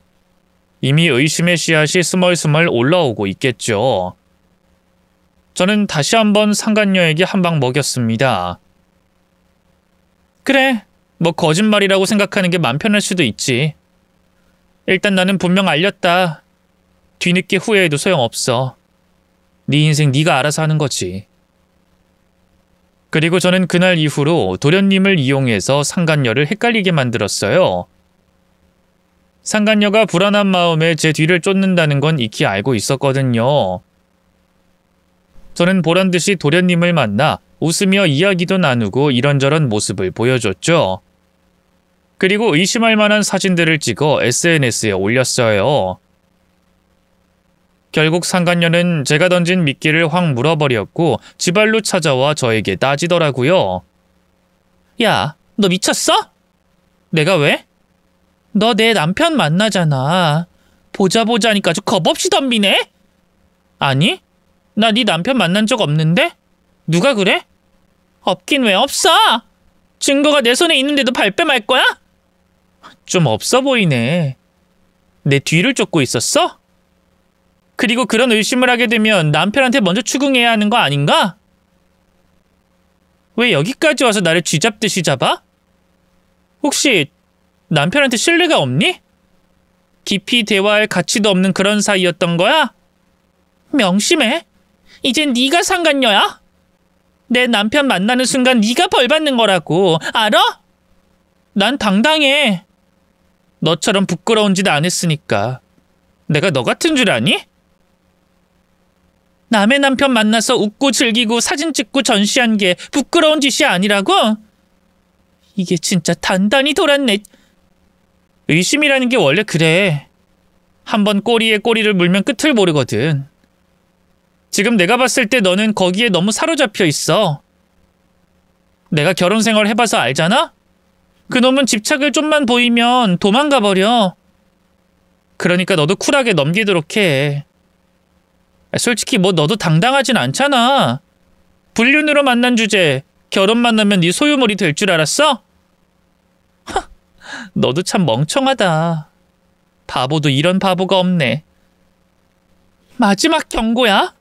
[SPEAKER 1] 이미 의심의 씨앗이 스멀스멀 올라오고 있겠죠. 저는 다시 한번 상간녀에게 한 방 먹였습니다. 그래, 뭐 거짓말이라고 생각하는 게 맘 편할 수도 있지. 일단 나는 분명 알렸다. 뒤늦게 후회해도 소용없어. 네 인생 네가 알아서 하는 거지. 그리고 저는 그날 이후로 도련님을 이용해서 상간녀를 헷갈리게 만들었어요. 상간녀가 불안한 마음에 제 뒤를 쫓는다는 건 익히 알고 있었거든요. 저는 보란듯이 도련님을 만나 웃으며 이야기도 나누고 이런저런 모습을 보여줬죠. 그리고 의심할 만한 사진들을 찍어 SNS에 올렸어요. 결국 상간녀는 제가 던진 미끼를 확 물어버렸고 지발로 찾아와 저에게 따지더라고요. 야, 너 미쳤어? 내가 왜? 너 내 남편 만나잖아. 보자 보자니까 아주 겁없이 덤비네? 아니, 나 네 남편 만난 적 없는데? 누가 그래? 없긴 왜 없어? 증거가 내 손에 있는데도 발뺌할 거야? 좀 없어 보이네. 내 뒤를 쫓고 있었어? 그리고 그런 의심을 하게 되면 남편한테 먼저 추궁해야 하는 거 아닌가? 왜 여기까지 와서 나를 쥐잡듯이 잡아? 혹시 남편한테 신뢰가 없니? 깊이 대화할 가치도 없는 그런 사이였던 거야? 명심해. 이젠 네가 상간녀야. 내 남편 만나는 순간 네가 벌 받는 거라고. 알아? 난 당당해. 너처럼 부끄러운 짓 안 했으니까. 내가 너 같은 줄 아니? 남의 남편 만나서 웃고 즐기고 사진 찍고 전시한 게 부끄러운 짓이 아니라고? 이게 진짜 단단히 돌았네. 의심이라는 게 원래 그래. 한번 꼬리에 꼬리를 물면 끝을 모르거든. 지금 내가 봤을 때 너는 거기에 너무 사로잡혀 있어. 내가 결혼 생활 해봐서 알잖아? 그놈은 집착을 좀만 보이면 도망가 버려. 그러니까 너도 쿨하게 넘기도록 해. 솔직히 뭐 너도 당당하진 않잖아. 불륜으로 만난 주제 결혼 만나면 네 소유물이 될 줄 알았어? 하, 너도 참 멍청하다. 바보도 이런 바보가 없네. 마지막 경고야.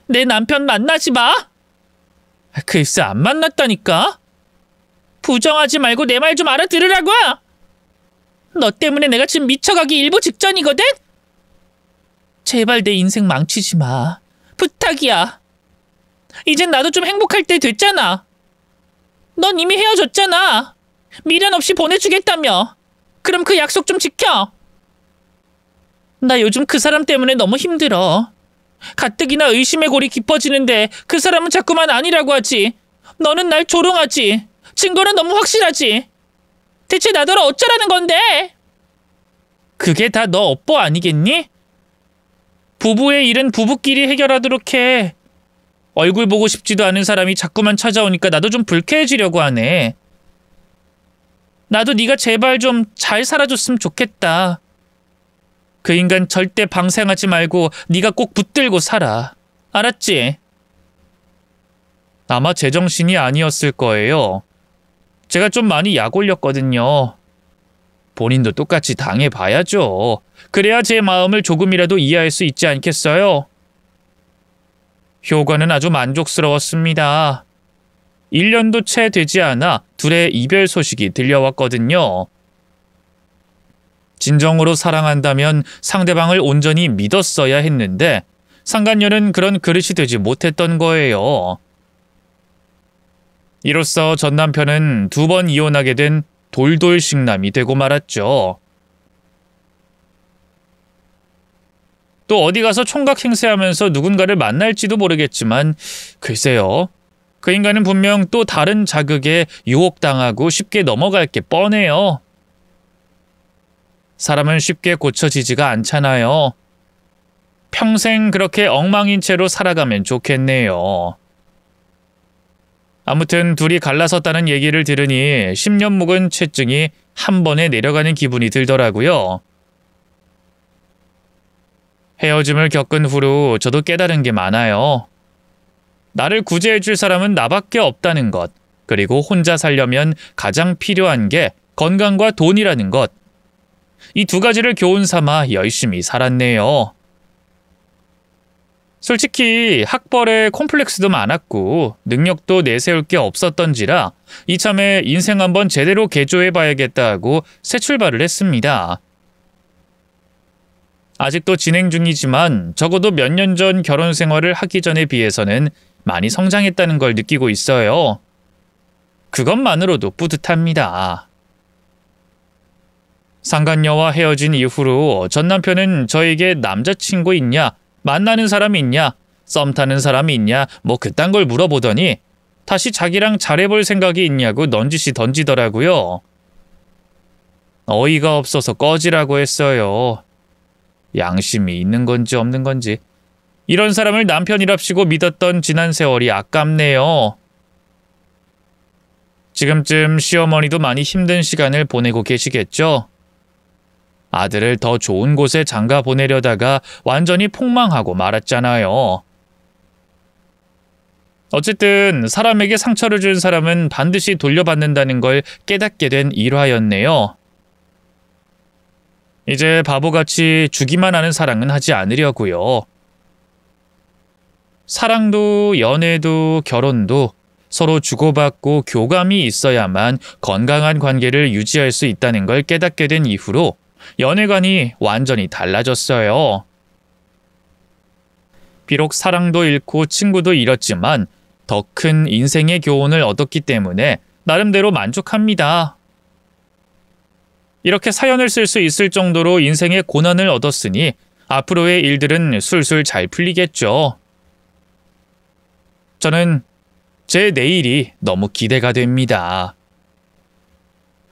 [SPEAKER 1] 내 남편 만나지 마. 글쎄 안 만났다니까. 부정하지 말고 내 말 좀 알아들으라고. 너 때문에 내가 지금 미쳐가기 일보 직전이거든? 제발 내 인생 망치지 마. 부탁이야. 이젠 나도 좀 행복할 때 됐잖아. 넌 이미 헤어졌잖아. 미련 없이 보내주겠다며. 그럼 그 약속 좀 지켜. 나 요즘 그 사람 때문에 너무 힘들어. 가뜩이나 의심의 골이 깊어지는데 그 사람은 자꾸만 아니라고 하지. 너는 날 조롱하지. 증거는 너무 확실하지. 대체 나더러 어쩌라는 건데? 그게 다 너 업보 아니겠니? 부부의 일은 부부끼리 해결하도록 해. 얼굴 보고 싶지도 않은 사람이 자꾸만 찾아오니까 나도 좀 불쾌해지려고 하네. 나도 네가 제발 좀 잘 살아줬으면 좋겠다. 그 인간 절대 방생하지 말고 네가 꼭 붙들고 살아. 알았지? 아마 제정신이 아니었을 거예요. 제가 좀 많이 약 올렸거든요. 본인도 똑같이 당해봐야죠. 그래야 제 마음을 조금이라도 이해할 수 있지 않겠어요? 효과는 아주 만족스러웠습니다. 1년도 채 되지 않아 둘의 이별 소식이 들려왔거든요. 진정으로 사랑한다면 상대방을 온전히 믿었어야 했는데 상간녀는 그런 그릇이 되지 못했던 거예요. 이로써 전 남편은 2번 이혼하게 된 돌돌식남이 되고 말았죠. 또 어디 가서 총각 행세하면서 누군가를 만날지도 모르겠지만 글쎄요. 그 인간은 분명 또 다른 자극에 유혹당하고 쉽게 넘어갈 게 뻔해요. 사람은 쉽게 고쳐지지가 않잖아요. 평생 그렇게 엉망인 채로 살아가면 좋겠네요. 아무튼 둘이 갈라섰다는 얘기를 들으니 10년 묵은 채증이 한 번에 내려가는 기분이 들더라고요. 헤어짐을 겪은 후로 저도 깨달은 게 많아요. 나를 구제해줄 사람은 나밖에 없다는 것, 그리고 혼자 살려면 가장 필요한 게 건강과 돈이라는 것. 이 2가지를 교훈 삼아 열심히 살았네요. 솔직히 학벌에 콤플렉스도 많았고 능력도 내세울 게 없었던지라 이참에 인생 한번 제대로 개조해봐야겠다 하고 새 출발을 했습니다. 아직도 진행 중이지만 적어도 몇 년 전 결혼 생활을 하기 전에 비해서는 많이 성장했다는 걸 느끼고 있어요. 그것만으로도 뿌듯합니다. 상간녀와 헤어진 이후로 전 남편은 저에게 남자친구 있냐, 만나는 사람이 있냐, 썸 타는 사람이 있냐, 뭐 그딴 걸 물어보더니 다시 자기랑 잘해볼 생각이 있냐고 넌지시 던지더라고요. 어이가 없어서 꺼지라고 했어요. 양심이 있는 건지 없는 건지. 이런 사람을 남편이랍시고 믿었던 지난 세월이 아깝네요. 지금쯤 시어머니도 많이 힘든 시간을 보내고 계시겠죠? 아들을 더 좋은 곳에 장가 보내려다가 완전히 폭망하고 말았잖아요. 어쨌든 사람에게 상처를 준 사람은 반드시 돌려받는다는 걸 깨닫게 된 일화였네요. 이제 바보같이 주기만 하는 사랑은 하지 않으려고요. 사랑도 연애도 결혼도 서로 주고받고 교감이 있어야만 건강한 관계를 유지할 수 있다는 걸 깨닫게 된 이후로 연애관이 완전히 달라졌어요. 비록 사랑도 잃고 친구도 잃었지만 더 큰 인생의 교훈을 얻었기 때문에 나름대로 만족합니다. 이렇게 사연을 쓸 수 있을 정도로 인생의 고난을 얻었으니 앞으로의 일들은 술술 잘 풀리겠죠. 저는 제 내일이 너무 기대가 됩니다.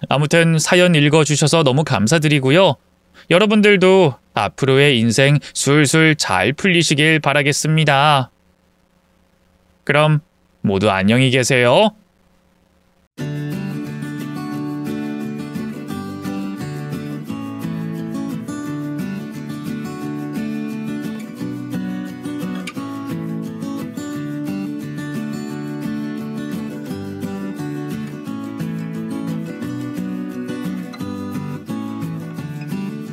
[SPEAKER 1] 아무튼 사연 읽어주셔서 너무 감사드리고요. 여러분들도 앞으로의 인생 술술 잘 풀리시길 바라겠습니다. 그럼 모두 안녕히 계세요.